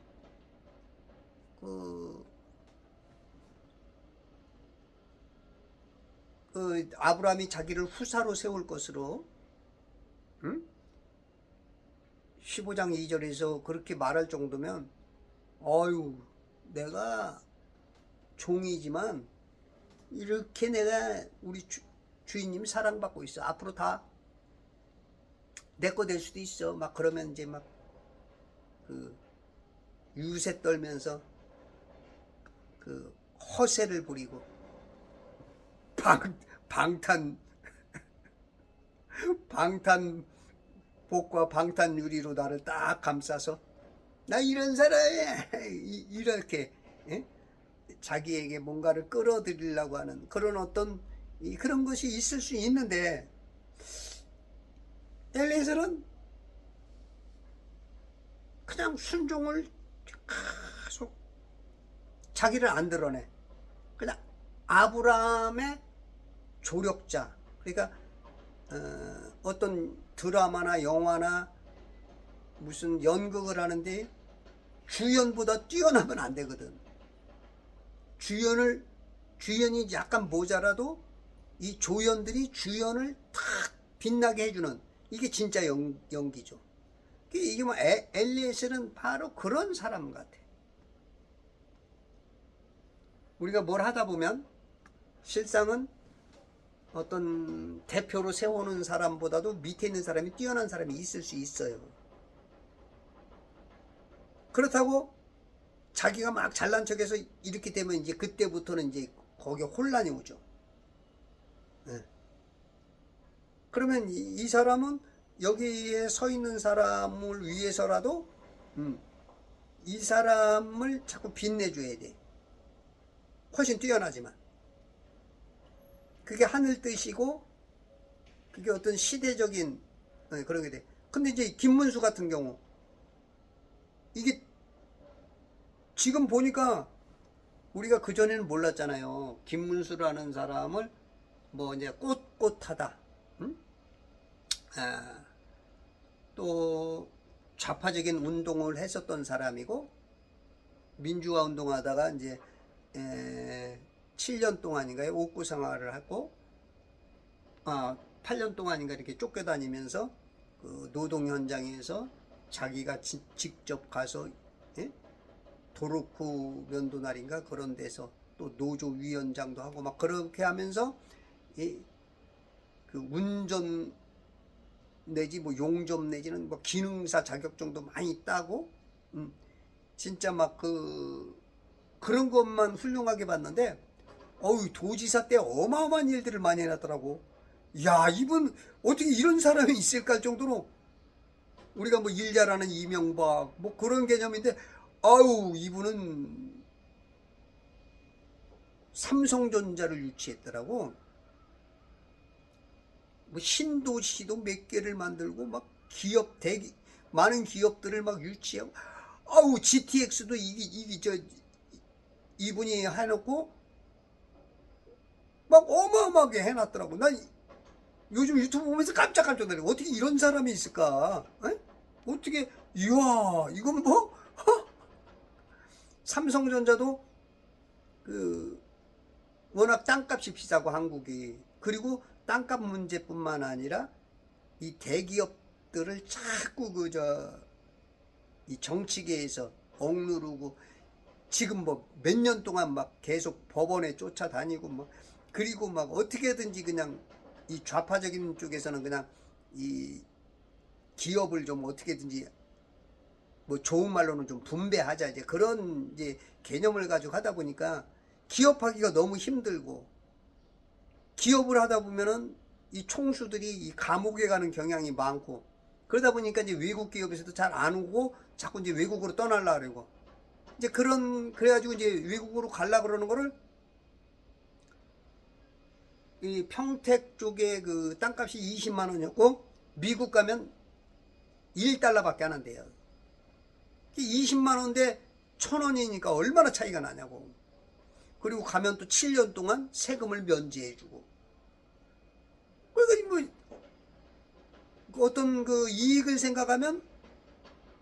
아브라함이 자기를 후사로 세울 것으로 15장 2절에서 그렇게 말할 정도면 내가 종이지만 이렇게 내가 우리 주인님 사랑받고 있어. 앞으로 다 내 거 될 수도 있어. 막 그러면 이제 막 그 유세 떨면서 그 허세를 부리고 방탄 방탄복과 방탄유리로 나를 딱 감싸서 나 이런 사람이야 이렇게 예? 자기에게 뭔가를 끌어들이려고 하는 그런 어떤 그런 것이 있을 수 있는데 엘리에셀은 그냥 순종을 계속 자기를 안 드러내. 그냥 아브라함의 조력자. 그러니까 어떤 드라마나 영화나 무슨 연극을 하는데 주연보다 뛰어나면 안 되거든. 주연이 약간 모자라도 이 조연들이 주연을 탁 빛나게 해주는 이게 진짜 연기죠. 이게 뭐 엘리에셀은 바로 그런 사람 같아. 우리가 뭘 하다 보면 실상은 어떤 대표로 세우는 사람보다도 밑에 있는 사람이 뛰어난 사람이 있을 수 있어요. 그렇다고 자기가 막 잘난 척해서 이렇게 되면 이제 그때부터는 이제 거기에 혼란이 오죠. 네. 그러면 이 사람은 여기에 서 있는 사람을 위해서라도 이 사람을 자꾸 빛내줘야 돼. 훨씬 뛰어나지만 그게 하늘 뜻이고 그게 어떤 시대적인 그런 게 돼. 근데 이제 김문수 같은 경우 이게 지금 보니까 우리가 그전에는 몰랐잖아요. 김문수라는 사람을 뭐 이제 꼿꼿하다. 또 좌파적인 운동을 했었던 사람이고 민주화 운동하다가 이제 7년 동안인가요? 옥구 생활을 하고 8년 동안인가 이렇게 쫓겨다니면서 그 노동 현장에서 자기가 직접 가서 도로쿠 면도날인가 그런 데서 또 노조 위원장도 하고 막 그렇게 하면서 그 운전 내지 뭐 용접 내지는 뭐 기능사 자격증도 많이 따고 진짜 막 그런 것만 훌륭하게 봤는데 도지사 때 어마어마한 일들을 많이 해놨더라고. 야, 이분 어떻게 이런 사람이 있을까 할 정도로 우리가 뭐 일 잘하는 이명박 뭐 그런 개념인데 이분은 삼성전자를 유치했더라고. 뭐 신도시도 몇 개를 만들고 막 많은 기업들을 막 유치하고 GTX도 이분이 해놓고 막 어마어마하게 해놨더라고. 난 요즘 유튜브 보면서 깜짝깜짝 놀래. 어떻게 이런 사람이 있을까? 어떻게 이야 이건 뭐 삼성전자도 워낙 땅값이 비싸고 한국이 그리고 땅값 문제뿐만 아니라 이 대기업들을 자꾸 이 정치계에서 억누르고 지금 뭐 몇 년 동안 막 계속 법원에 쫓아다니고 막 그리고 막 어떻게든지 그냥 이 좌파적인 쪽에서는 그냥 이 기업을 좀 어떻게든지 뭐 좋은 말로는 좀 분배하자 이제 그런 이제 개념을 가지고 하다 보니까 기업하기가 너무 힘들고 기업을 하다 보면은 이 총수들이 이 감옥에 가는 경향이 많고 그러다 보니까 이제 외국 기업에서도 잘 안 오고 자꾸 이제 외국으로 떠나려고 그러고 이제 그래가지고 이제 외국으로 가려고 그러는 거를 이 평택 쪽에 그 땅값이 20만 원이었고 미국 가면 1달러밖에 안 한대요. 20만 원인데 1,000원이니까 얼마나 차이가 나냐고. 그리고 가면 또 7년 동안 세금을 면제해주고. 그러니까 뭐 어떤 그 이익을 생각하면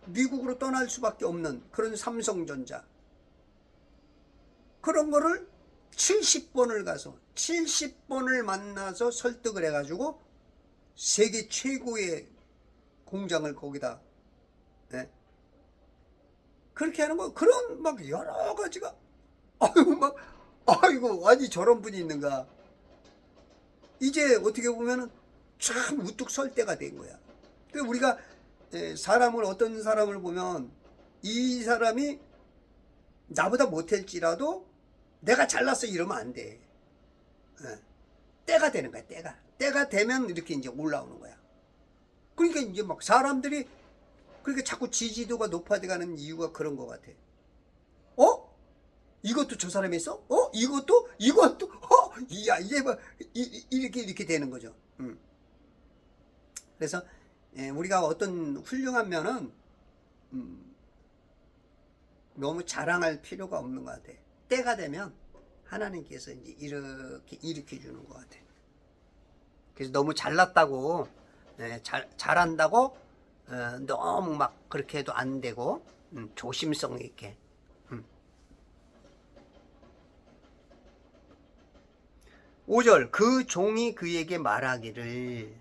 미국으로 떠날 수밖에 없는 그런 삼성전자. 그런 거를 70번을 가서 70번을 만나서 설득을 해가지고 세계 최고의 공장을 거기다 그렇게 하는 거 그런 막 여러 가지가 아이고 아니 저런 분이 있는가. 이제 어떻게 보면은 참 우뚝 설 때가 된 거야. 그러니까 우리가 어떤 사람을 보면 이 사람이 나보다 못할지라도 내가 잘났어 이러면 안 돼. 때가 되는 거야 때가. 때가 되면 이렇게 이제 올라오는 거야. 그러니까 이제 막 사람들이 그러니까 자꾸 지지도가 높아져가는 이유가 그런 것 같아. 이것도 저 사람이 했어? 이것도? 야, 이게 뭐, 이렇게 되는 거죠. 그래서, 우리가 어떤 훌륭한 면은, 너무 자랑할 필요가 없는 것 같아. 때가 되면 하나님께서 이제 이렇게 일으켜 주는 것 같아. 그래서 너무 잘났다고, 잘한다고, 너무 막 그렇게 해도 안 되고, 조심성 있게. 5절, 그 종이 그에게 말하기를,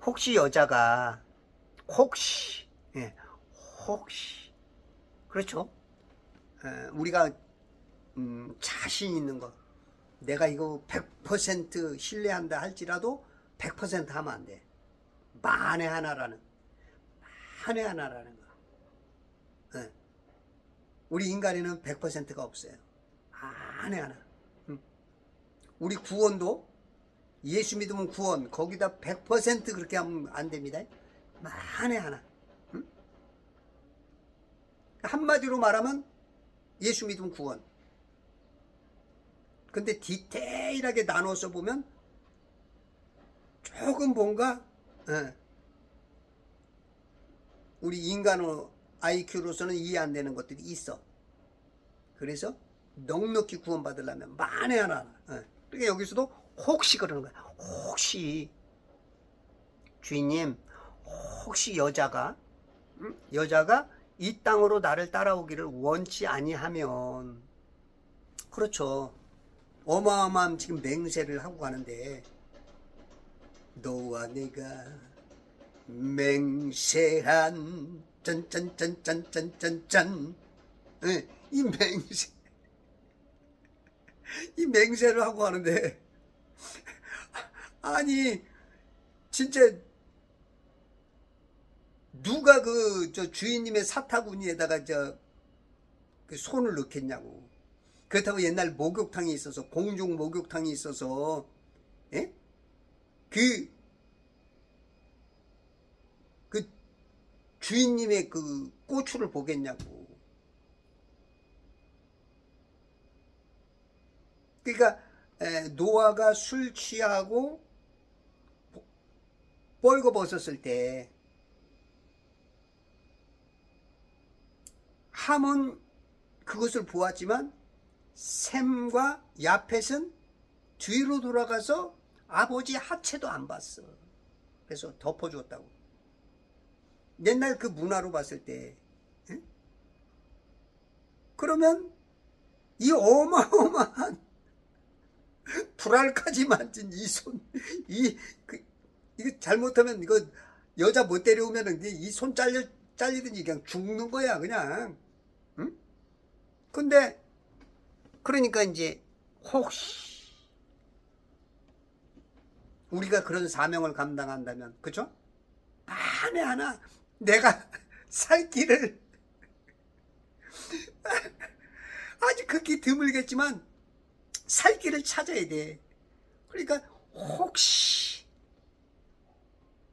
혹시 여자가, 혹시, 그렇죠? 우리가, 자신 있는 거, 내가 이거 100% 신뢰한다 할지라도 100% 하면 안 돼. 만에 하나라는 거. 우리 인간에는 100%가 없어요. 만에 하나. 우리 구원도 예수 믿으면 구원 거기다 100% 그렇게 하면 안 됩니다. 만에 하나. 한마디로 말하면 예수 믿으면 구원. 근데 디테일하게 나눠서 보면 조금 뭔가 우리 인간의 IQ로서는 이해 안 되는 것들이 있어. 그래서 넉넉히 구원받으려면 만에 하나. 그러니까 여기서도 혹시 그러는 거야. 혹시 주인님, 혹시 여자가 이 땅으로 나를 따라오기를 원치 아니하면, 그렇죠. 어마어마한 지금 맹세를 하고 가는데, 너와 내가 맹세한 짠짠짠짠짠짠짠 이 맹세를 하고 하는데 아니 진짜 누가 저 주인님의 사타구니에다가 그 손을 넣겠냐고. 그렇다고 옛날 목욕탕이 있어서 공중 목욕탕이 있어서 그 주인님의 그 고추를 보겠냐고. 그러니까 노아가 술 취하고 벌거벗었을 때 함은 그것을 보았지만 셈과 야펫은 뒤로 돌아가서 아버지 하체도 안 봤어. 그래서 덮어주었다고. 옛날 그 문화로 봤을 때 그러면 이 어마어마한 불알까지 만진 이 손, 이거 잘못하면 이거 여자 못 데려오면 이 손 잘리든지 그냥 죽는 거야, 그냥. 응? 근데, 그러니까 이제, 혹시, 우리가 그런 사명을 감당한다면, 그쵸? 만에 하나, 내가 살 길을, 아주 극히 드물겠지만, 살 길을 찾아야 돼. 그러니까, 혹시,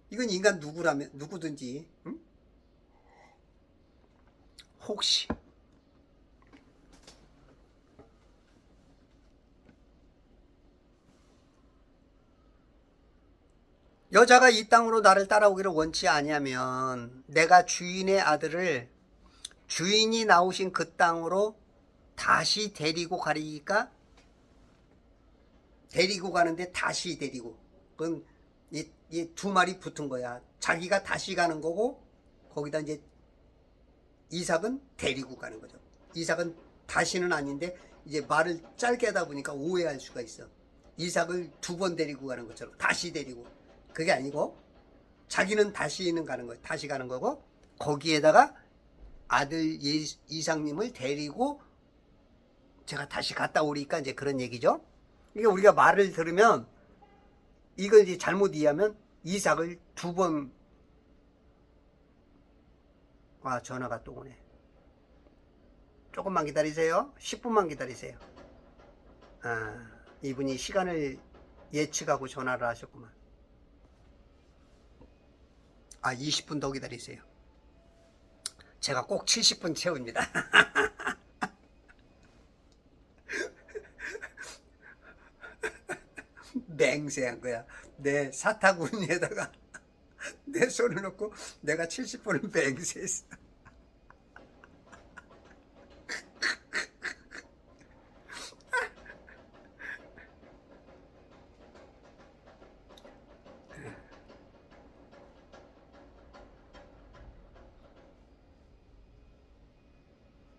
이건 인간 누구든지, 응? 혹시. 여자가 이 땅으로 나를 따라오기를 원치 아니하면 내가 주인의 아들을 주인이 나오신 그 땅으로 다시 데리고 가리니까 데리고 가는데 다시 데리고. 그건 이 두 말이 붙은 거야. 자기가 다시 가는 거고 거기다 이제 이삭은 데리고 가는 거죠. 이삭은 다시는 아닌데 이제 말을 짧게 하다 보니까 오해할 수가 있어. 이삭을 2번 데리고 가는 것처럼 다시 데리고. 그게 아니고 자기는 다시는 가는 거예요. 다시 가는 거고 거기에다가 아들 이삭님을 데리고 제가 다시 갔다 오니까 이제 그런 얘기죠. 그러니까 우리가 말을 들으면 이걸 이제 잘못 이해하면 이삭을 2번 전화가 또 오네. 조금만 기다리세요. 10분만 기다리세요. 이분이 시간을 예측하고 전화를 하셨구만. 20분 더 기다리세요. 제가 꼭 70분 채웁니다. 맹세한 거야. 내 사타구니에다가 내 손을 넣고 내가 70분을 맹세했어.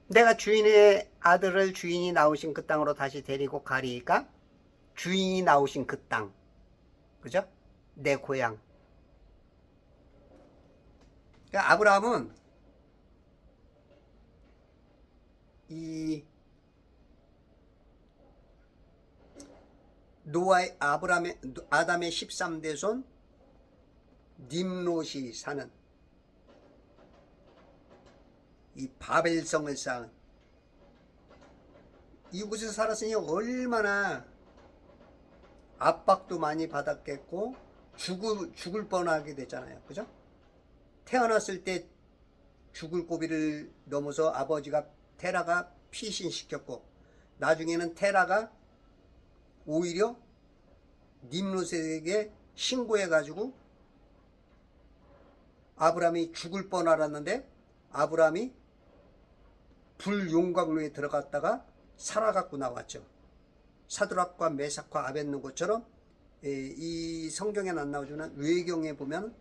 내가 주인의 아들을 주인이 나오신 그 땅으로 다시 데리고 가리까? 주인이 나오신 그 땅. 그죠? 내 고향. 그러니까 아브라함은 이 아담의 13대 손 님롯이 사는 이 바벨성을 쌓은 이곳에서 살았으니 얼마나 압박도 많이 받았겠고 죽을 뻔하게 됐잖아요. 그죠? 태어났을 때 죽을 고비를 넘어서 아버지가 테라가 피신시켰고 나중에는 테라가 오히려 님롯에게 신고해가지고 아브라함이 죽을 뻔 알았는데 아브라함이 불용광로에 들어갔다가 살아갖고 나왔죠. 사드락과 메삭과 아벳느고처럼 이 성경에는 안 나오지만 외경에 보면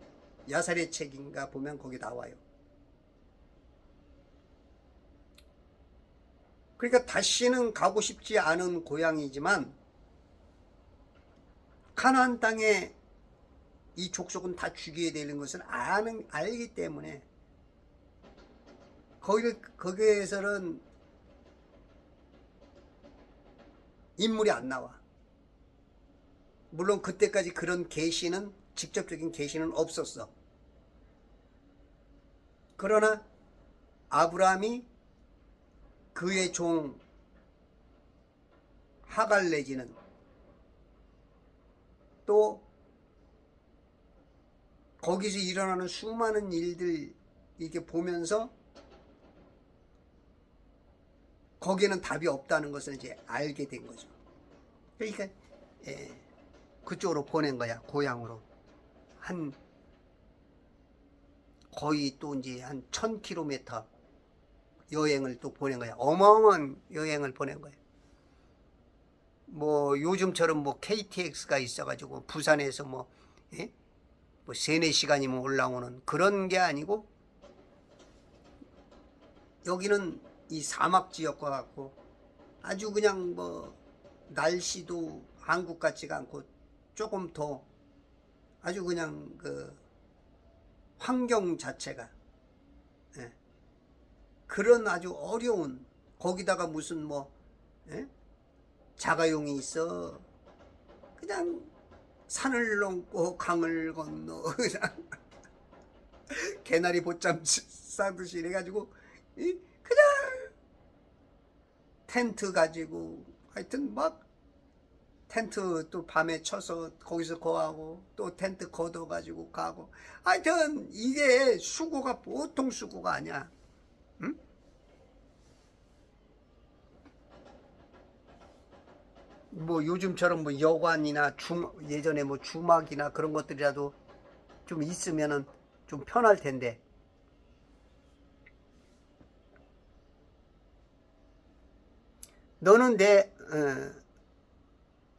야살의 책인가 보면 거기 나와요. 그러니까 다시는 가고 싶지 않은 고향이지만 가나안 땅에 이 족속은 다 죽여야 되는 것을 알기 때문에 거기에서는 인물이 안 나와. 물론 그때까지 그런 계시는 직접적인 계시는 없었어. 그러나 아브라함이 그의 종 하갈 내지는 또 거기서 일어나는 수많은 일들 이렇게 보면서 거기에는 답이 없다는 것을 이제 알게 된 거죠. 그러니까 그쪽으로 보낸 거야. 고향으로 거의 또 이제 한 1000km 여행을 또 보낸 거야. 어마어마한 여행을 보낸 거야. 뭐 요즘처럼 뭐 KTX가 있어가지고 부산에서 뭐 3, 4시간이면 올라오는 그런 게 아니고 여기는 이 사막 지역과 같고 아주 그냥 뭐 날씨도 한국 같지가 않고 조금 더 아주 그냥 그 환경 자체가 그런 아주 어려운 거기다가 무슨 뭐 자가용이 있어 그냥 산을 넘고 강을 건너 그냥 개나리 보쌈 싸듯이 이래가지고 그냥 텐트 가지고 하여튼 막 텐트 또 밤에 쳐서 거기서 거하고 또 텐트 걷어가지고 가고 하여튼 이게 수고가 보통 수고가 아니야. 응? 뭐 요즘처럼 뭐 여관이나 예전에 뭐 주막이나 그런 것들이라도 좀 있으면은 좀 편할 텐데 너는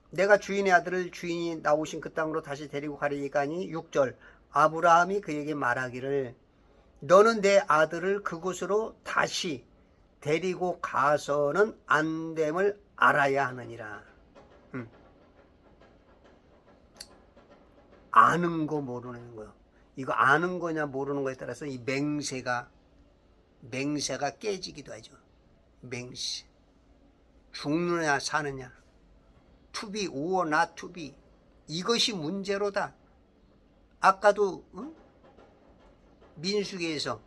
내가 주인의 아들을 주인이 나오신 그 땅으로 다시 데리고 가리니까니 6절 아브라함이 그에게 말하기를 너는 내 아들을 그곳으로 다시 데리고 가서는 안 됨을 알아야 하느니라. 아는 거 모르는 거 이거 아는 거냐 모르는 거에 따라서 이 맹세가 깨지기도 하죠. 맹세 죽느냐 사느냐 to be or not to be 이것이 문제로다. 아까도 민수기에서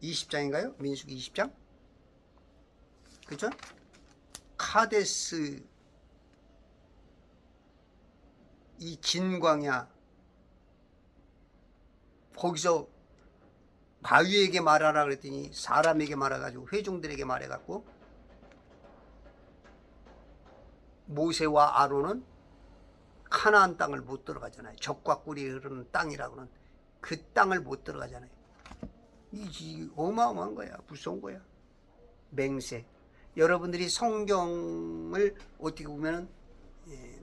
20장인가요? 민수기 20장? 그죠? 카데스 이 진광야 거기서 바위에게 말하라 그랬더니 사람에게 말해가지고 회중들에게 말해갖고 모세와 아론은 가나안 땅을 못 들어가잖아요. 젖과 꿀이 흐르는 땅이라고는 그 땅을 못 들어가잖아요. 이 어마어마한 거야. 무서운 거야. 맹세. 여러분들이 성경을 어떻게 보면은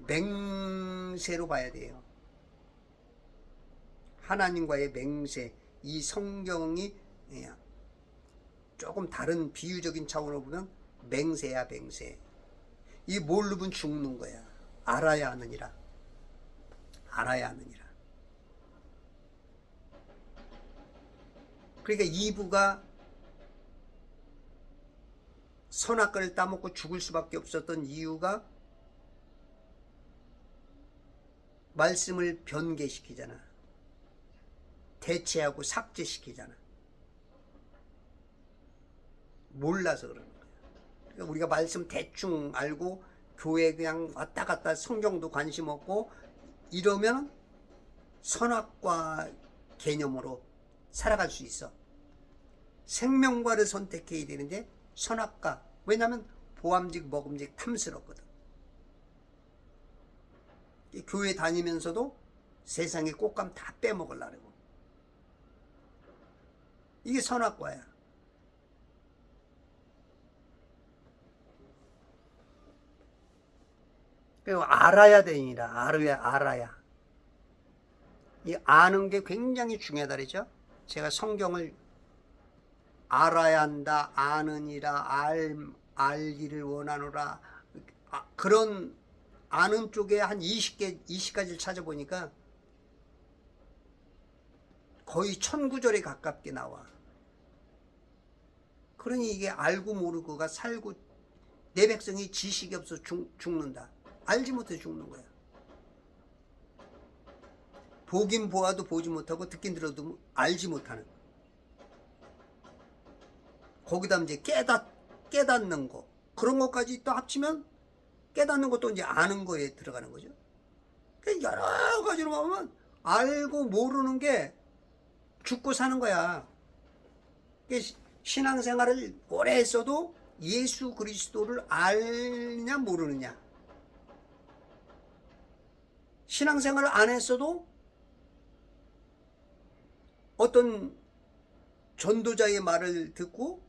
맹세로 봐야 돼요. 하나님과의 맹세. 이 성경이 조금 다른 비유적인 차원으로 보면 맹세야, 맹세. 이 모르면 죽는 거야. 알아야 하느니라. 알아야 하느니라. 그러니까 이브가 선악과를 따먹고 죽을 수밖에 없었던 이유가 말씀을 변개시키잖아. 대체하고 삭제시키잖아. 몰라서 그러는 거야. 그러니까 우리가 말씀 대충 알고 교회 그냥 왔다 갔다 성경도 관심 없고 이러면 선악과 개념으로 살아갈 수 있어. 생명과를 선택해야 되는데 선악과. 왜냐하면 보암직 먹음직 탐스럽거든. 교회 다니면서도 세상의 꽃감 다 빼먹으려고. 이게 선악과야. 그리고 알아야 되니라. 알아야. 이 아는 게 굉장히 중요하다 그랬죠. 제가 성경을 알아야 한다, 아느니라, 알기를 원하노라. 그런 아는 쪽에 한 20가지를 찾아보니까 거의 1000구절에 가깝게 나와. 그러니 이게 알고 모르고가 살고 내 백성이 지식이 없어 죽는다. 알지 못해 죽는 거야. 보긴 보아도 보지 못하고 듣긴 들어도 알지 못하는. 거기다 이제 깨닫는 거. 그런 것까지 또 합치면 깨닫는 것도 이제 아는 거에 들어가는 거죠. 여러 가지로 보면 알고 모르는 게 죽고 사는 거야. 신앙생활을 오래 했어도 예수 그리스도를 알냐 모르느냐. 신앙생활을 안 했어도 어떤 전도자의 말을 듣고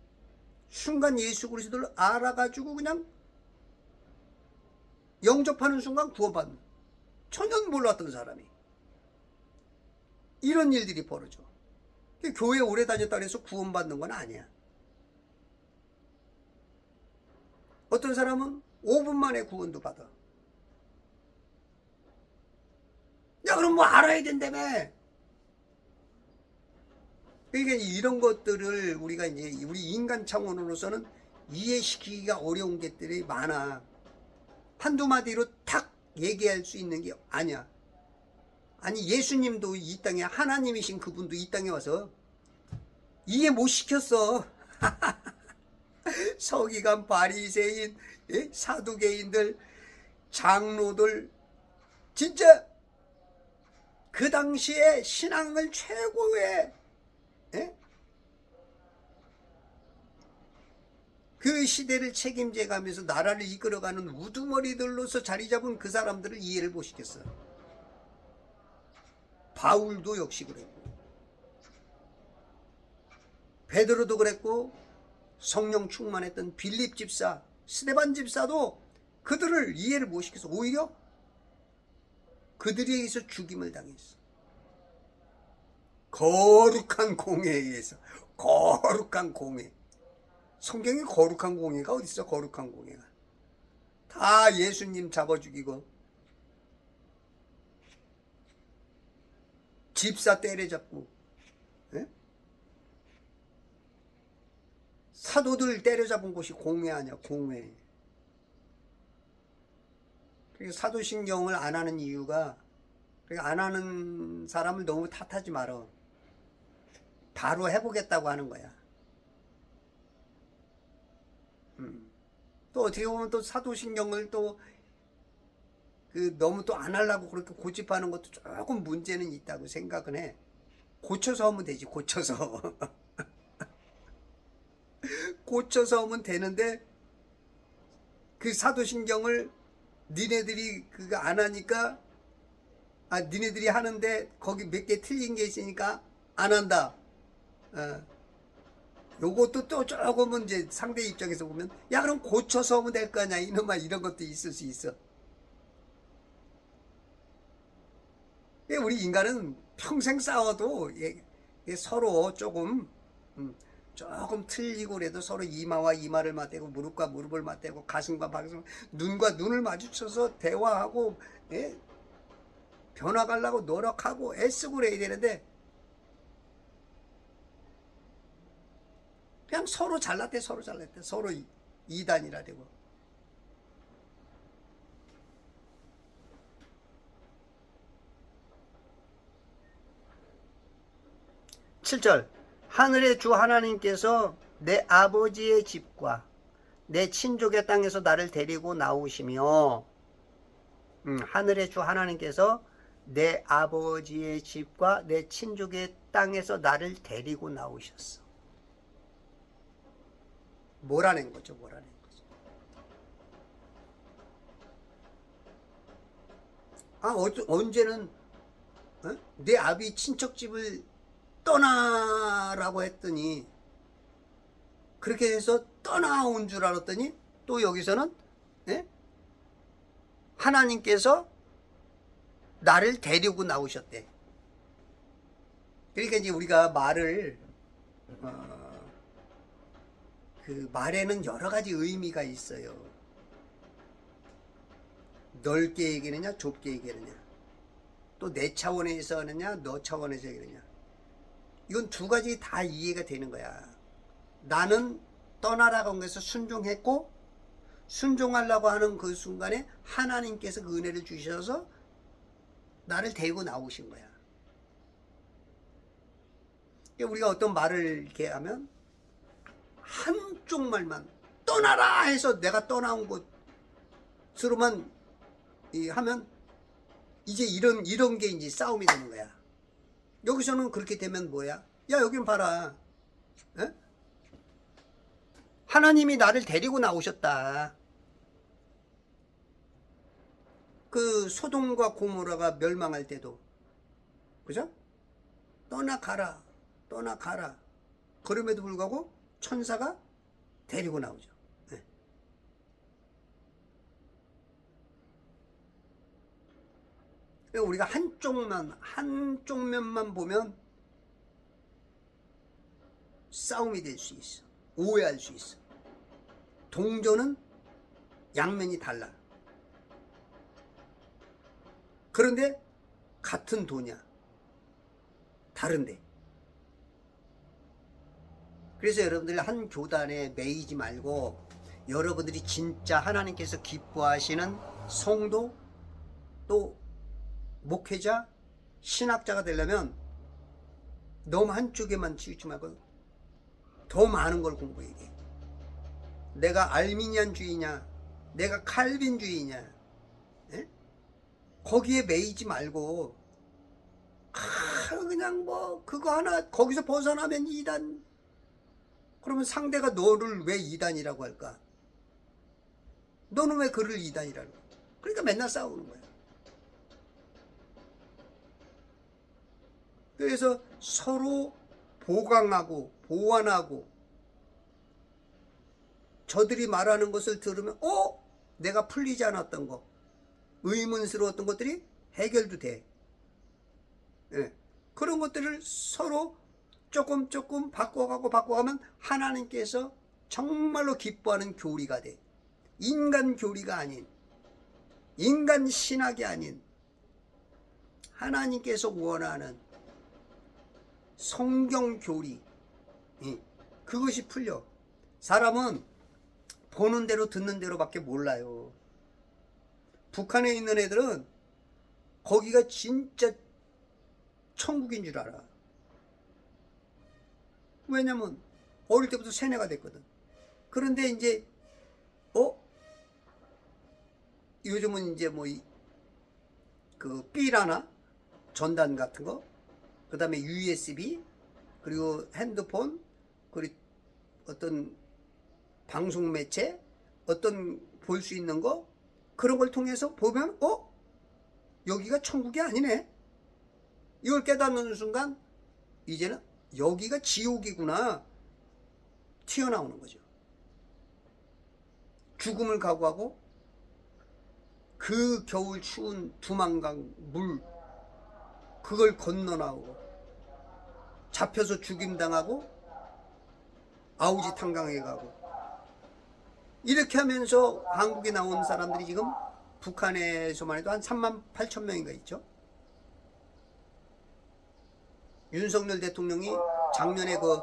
순간 예수 그리스도를 알아가지고 그냥 영접하는 순간 구원받는, 전혀 몰랐던 사람이 이런 일들이 벌어져. 교회 오래 다녔다고 해서 구원받는 건 아니야. 어떤 사람은 5분 만에 구원도 받아. 야, 그럼 뭐 알아야 된다며. 그러니까 이런 것들을 우리가 이제 우리 인간 차원으로서는 이해시키기가 어려운 것들이 많아. 한두 마디로 탁 얘기할 수 있는 게 아니야. 아니, 예수님도 이 땅에, 하나님이신 그분도 이 땅에 와서 이해 못 시켰어. 서기관, 바리새인, 사두개인들, 장로들, 진짜 그 당시에 신앙을 최고의 그 시대를 책임져 가면서 나라를 이끌어가는 우두머리들로서 자리 잡은 그 사람들을 이해를 못 시켰어. 바울도 역시 그랬고, 베드로도 그랬고, 성령 충만했던 빌립 집사, 스데반 집사도 그들을 이해를 못 시켜서 오히려 그들에 의해서 죽임을 당했어. 거룩한 공회에 의해서. 거룩한 공회. 성경에 거룩한 공회가 어디 있어? 거룩한 공회가 다 예수님 잡아 죽이고 집사 때려잡고, 예? 사도들 때려잡은 곳이 공회 아니야, 공회. 그래서 사도신경을 안 하는 이유가, 그러니까 안 하는 사람을 너무 탓하지 말어. 바로 해보겠다고 하는 거야. 또 어떻게 보면 또 사도신경을 또 너무 또 안 하려고 그렇게 고집하는 것도 조금 문제는 있다고 생각은 해. 고쳐서 하면 되지, 고쳐서. 고쳐서 하면 되는데, 그 사도신경을 니네들이 그거 안 하니까, 니네들이 하는데 거기 몇 개 틀린 게 있으니까 안 한다. 요것도 또 조금은 이제 상대 입장에서 보면, 야, 그럼 고쳐서 하면 될 거 아니야. 이놈아, 이런 것도 있을 수 있어. 우리 인간은 평생 싸워도 서로 조금 틀리고 그래도 서로 이마와 이마를 맞대고 무릎과 무릎을 맞대고 가슴과 가슴, 눈과 눈을 마주쳐서 대화하고 변화가려고 노력하고 애쓰고 그래야 되는데, 그냥 서로 잘났대 서로 이단이라 되고. 7절, 하늘의 주 하나님께서 내 아버지의 집과 내 친족의 땅에서 나를 데리고 나오시며, 하늘의 주 하나님께서 내 아버지의 집과 내 친족의 땅에서 나를 데리고 나오셨어. 몰아낸 거죠, 몰아낸 거죠. 언제는 내 아비 친척집을 떠나라고 했더니, 그렇게 해서 떠나온 줄 알았더니 또 여기서는 하나님께서 나를 데리고 나오셨대. 그러니까 이제 우리가 말을 그 말에는 여러 가지 의미가 있어요. 넓게 얘기하느냐 좁게 얘기하느냐, 또 내 차원에서 하느냐 너 차원에서 얘기하느냐, 이건 두 가지 다 이해가 되는 거야. 나는 떠나라고 한 것에서 순종했고, 순종하려고 하는 그 순간에 하나님께서 그 은혜를 주셔서 나를 데리고 나오신 거야. 우리가 어떤 말을 이렇게 하면 한쪽 말만 떠나라 해서 내가 떠나온 곳으로만 하면 이제 이런 게 이제 싸움이 되는 거야. 여기서는 그렇게 되면 뭐야? 야, 여긴 봐라. 에? 하나님이 나를 데리고 나오셨다. 그 소돔과 고모라가 멸망할 때도, 그죠? 떠나가라. 그럼에도 불구하고 천사가 데리고 나오죠. 우리가 한쪽 면만 보면 싸움이 될 수 있어. 오해할 수 있어. 동전은 양면이 달라. 그런데 같은 도냐? 다른데. 그래서 여러분들 한 교단에 매이지 말고, 여러분들이 진짜 하나님께서 기뻐하시는 성도, 또 목회자, 신학자가 되려면 너무 한쪽에만 치우치 말고 더 많은 걸 공부해야 돼. 내가 알미니안주의냐, 내가 칼빈주의냐, 거기에 매이지 말고, 그냥 뭐 그거 하나 거기서 벗어나면 이단. 그러면 상대가 너를 왜 이단이라고 할까? 너는 왜 그를 이단이라고? 그러니까 맨날 싸우는 거야. 그래서 서로 보강하고 보완하고, 저들이 말하는 것을 들으면 내가 풀리지 않았던 거, 의문스러웠던 것들이 해결도 돼. 그런 것들을 서로 조금 바꿔가면 하나님께서 정말로 기뻐하는 교리가 돼. 인간 교리가 아닌, 인간 신학이 아닌, 하나님께서 원하는 성경 교리, 그것이 풀려. 사람은 보는 대로 듣는 대로밖에 몰라요. 북한에 있는 애들은 거기가 진짜 천국인 줄 알아. 왜냐면 어릴 때부터 세뇌가 됐거든. 그런데 이제 요즘은 이제 뭐 그 삐라나 전단 같은 거, 그 다음에 USB, 그리고 핸드폰, 그리고 어떤 방송 매체, 어떤 볼 수 있는 거, 그런 걸 통해서 보면 여기가 천국이 아니네. 이걸 깨닫는 순간 이제는 여기가 지옥이구나 튀어나오는 거죠. 죽음을 각오하고 그 겨울 추운 두만강 물 그걸 건너 나오고 잡혀서 죽임당하고 아우지 탄강에 가고 이렇게 하면서 한국에 나온 사람들이 지금 북한에서만 해도 한 3만 8천 명인가 있죠. 윤석열 대통령이 작년에 그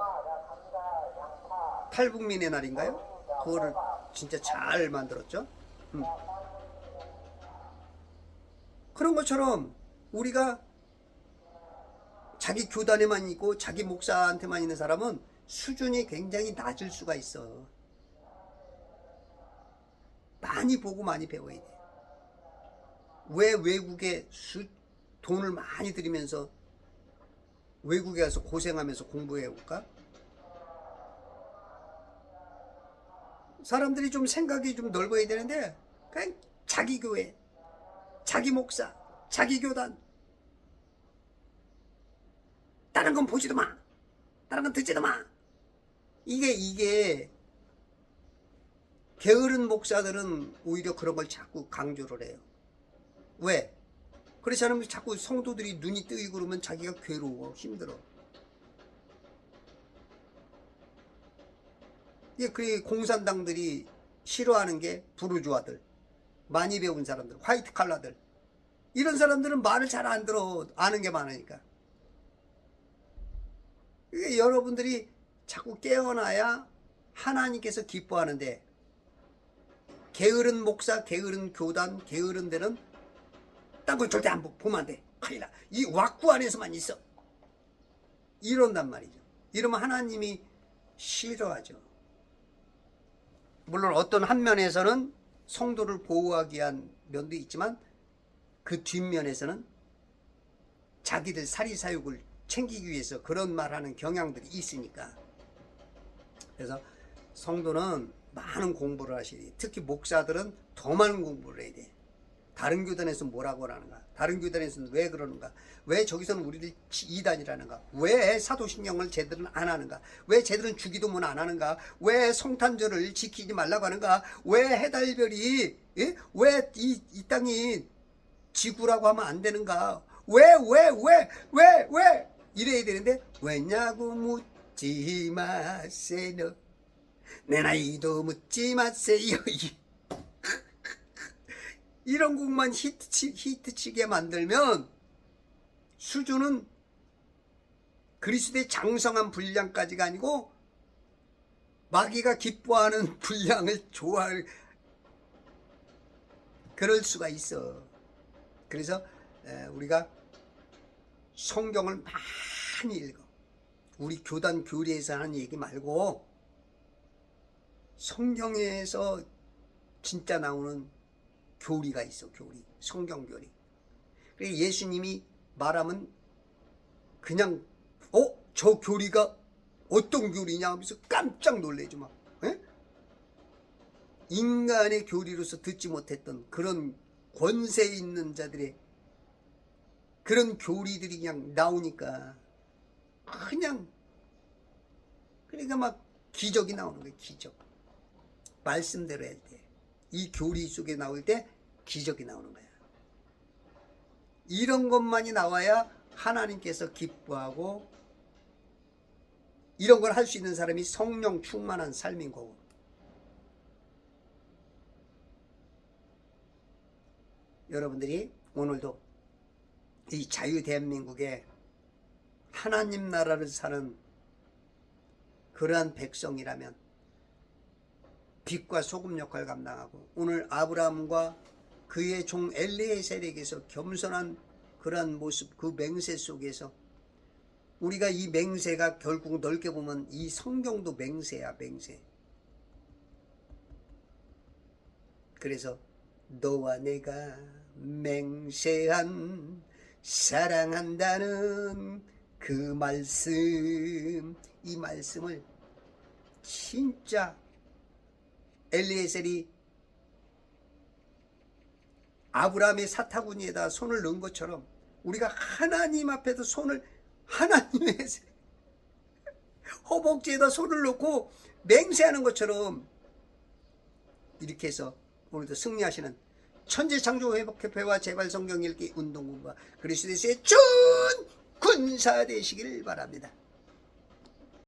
탈북민의 날인가요? 그거를 진짜 잘 만들었죠. 그런 것처럼 우리가 자기 교단에만 있고 자기 목사한테만 있는 사람은 수준이 굉장히 낮을 수가 있어. 많이 보고 많이 배워야 돼. 왜 외국에 돈을 많이 들이면서 외국에 가서 고생하면서 공부해 올까? 사람들이 좀 생각이 좀 넓어야 되는데 그냥 자기 교회, 자기 목사, 자기 교단, 다른 건 보지도 마, 다른 건 듣지도 마. 이게 게으른 목사들은 오히려 그런 걸 자꾸 강조를 해요. 왜? 그렇지 않으면 자꾸 성도들이 눈이 뜨이고 그러면 자기가 괴로워, 힘들어. 그 공산당들이 싫어하는 게 부르주아들, 많이 배운 사람들, 화이트 칼라들. 이런 사람들은 말을 잘 안 들어, 아는 게 많으니까. 여러분들이 자꾸 깨어나야 하나님께서 기뻐하는데 게으른 목사, 게으른 교단, 게으른 데는 딴 걸 절대 안 보면 안 돼. 큰일 나. 이 왁구 안에서만 있어. 이런단 말이죠. 이러면 하나님이 싫어하죠. 물론 어떤 한 면에서는 성도를 보호하기 위한 면도 있지만 그 뒷면에서는 자기들 사리사욕을 챙기기 위해서 그런 말하는 경향들이 있으니까. 그래서 성도는 많은 공부를 하셔야 돼. 특히 목사들은 더 많은 공부를 해야 돼. 다른 교단에서 뭐라고 하는가? 다른 교단에서는 왜 그러는가? 왜 저기서는 우리를 이단이라는가? 왜 사도신경을 쟤들은 안 하는가? 왜 쟤들은 주기도문 안 하는가? 왜 성탄절을 지키지 말라고 하는가? 왜 해달별이 왜 이 땅이 지구라고 하면 안 되는가? 왜 이래야 되는데 왜냐고 묻지 마세요. 내 나이도 묻지 마세요. 이런 곡만 히트치게 만들면 수준은 그리스도의 장성한 분량까지가 아니고 마귀가 기뻐하는 분량을 좋아할 그럴 수가 있어. 그래서 우리가 성경을 많이 읽어. 우리 교단 교리에서 하는 얘기 말고 성경에서 진짜 나오는 교리가 있어. 교리, 성경 교리. 그래서 예수님이 말하면 그냥 저 교리가 어떤 교리냐 하면서 깜짝 놀래죠. 막 인간의 교리로서 듣지 못했던 그런 권세 있는 자들의 그런 교리들이 그냥 나오니까 그냥 그러니까 막 기적이 나오는 거예요. 기적. 말씀대로 할 때 이 교리 속에 나올 때 기적이 나오는 거야. 이런 것만이 나와야 하나님께서 기뻐하고 이런 걸 할 수 있는 사람이 성령 충만한 삶인 거고. 여러분들이 오늘도 이 자유 대한민국에 하나님 나라를 사는 그러한 백성이라면 빛과 소금 역할을 감당하고 오늘 아브라함과 그의 종 엘리에셀에게서 겸손한 그러한 모습, 그 맹세 속에서 우리가 이 맹세가 결국 넓게 보면 이 성경도 맹세야, 맹세. 그래서 너와 내가 맹세한 사랑한다는 그 말씀, 이 말씀을 진짜 엘리에셀이 아브라함의 사타구니에다 손을 넣은 것처럼 우리가 하나님 앞에서 손을, 하나님의 허벅지에다 손을 놓고 맹세하는 것처럼 이렇게 해서 오늘도 승리하시는 천재창조회복협회와 재발성경 읽기 운동군과 그리스도의 준 군사 되시길 바랍니다.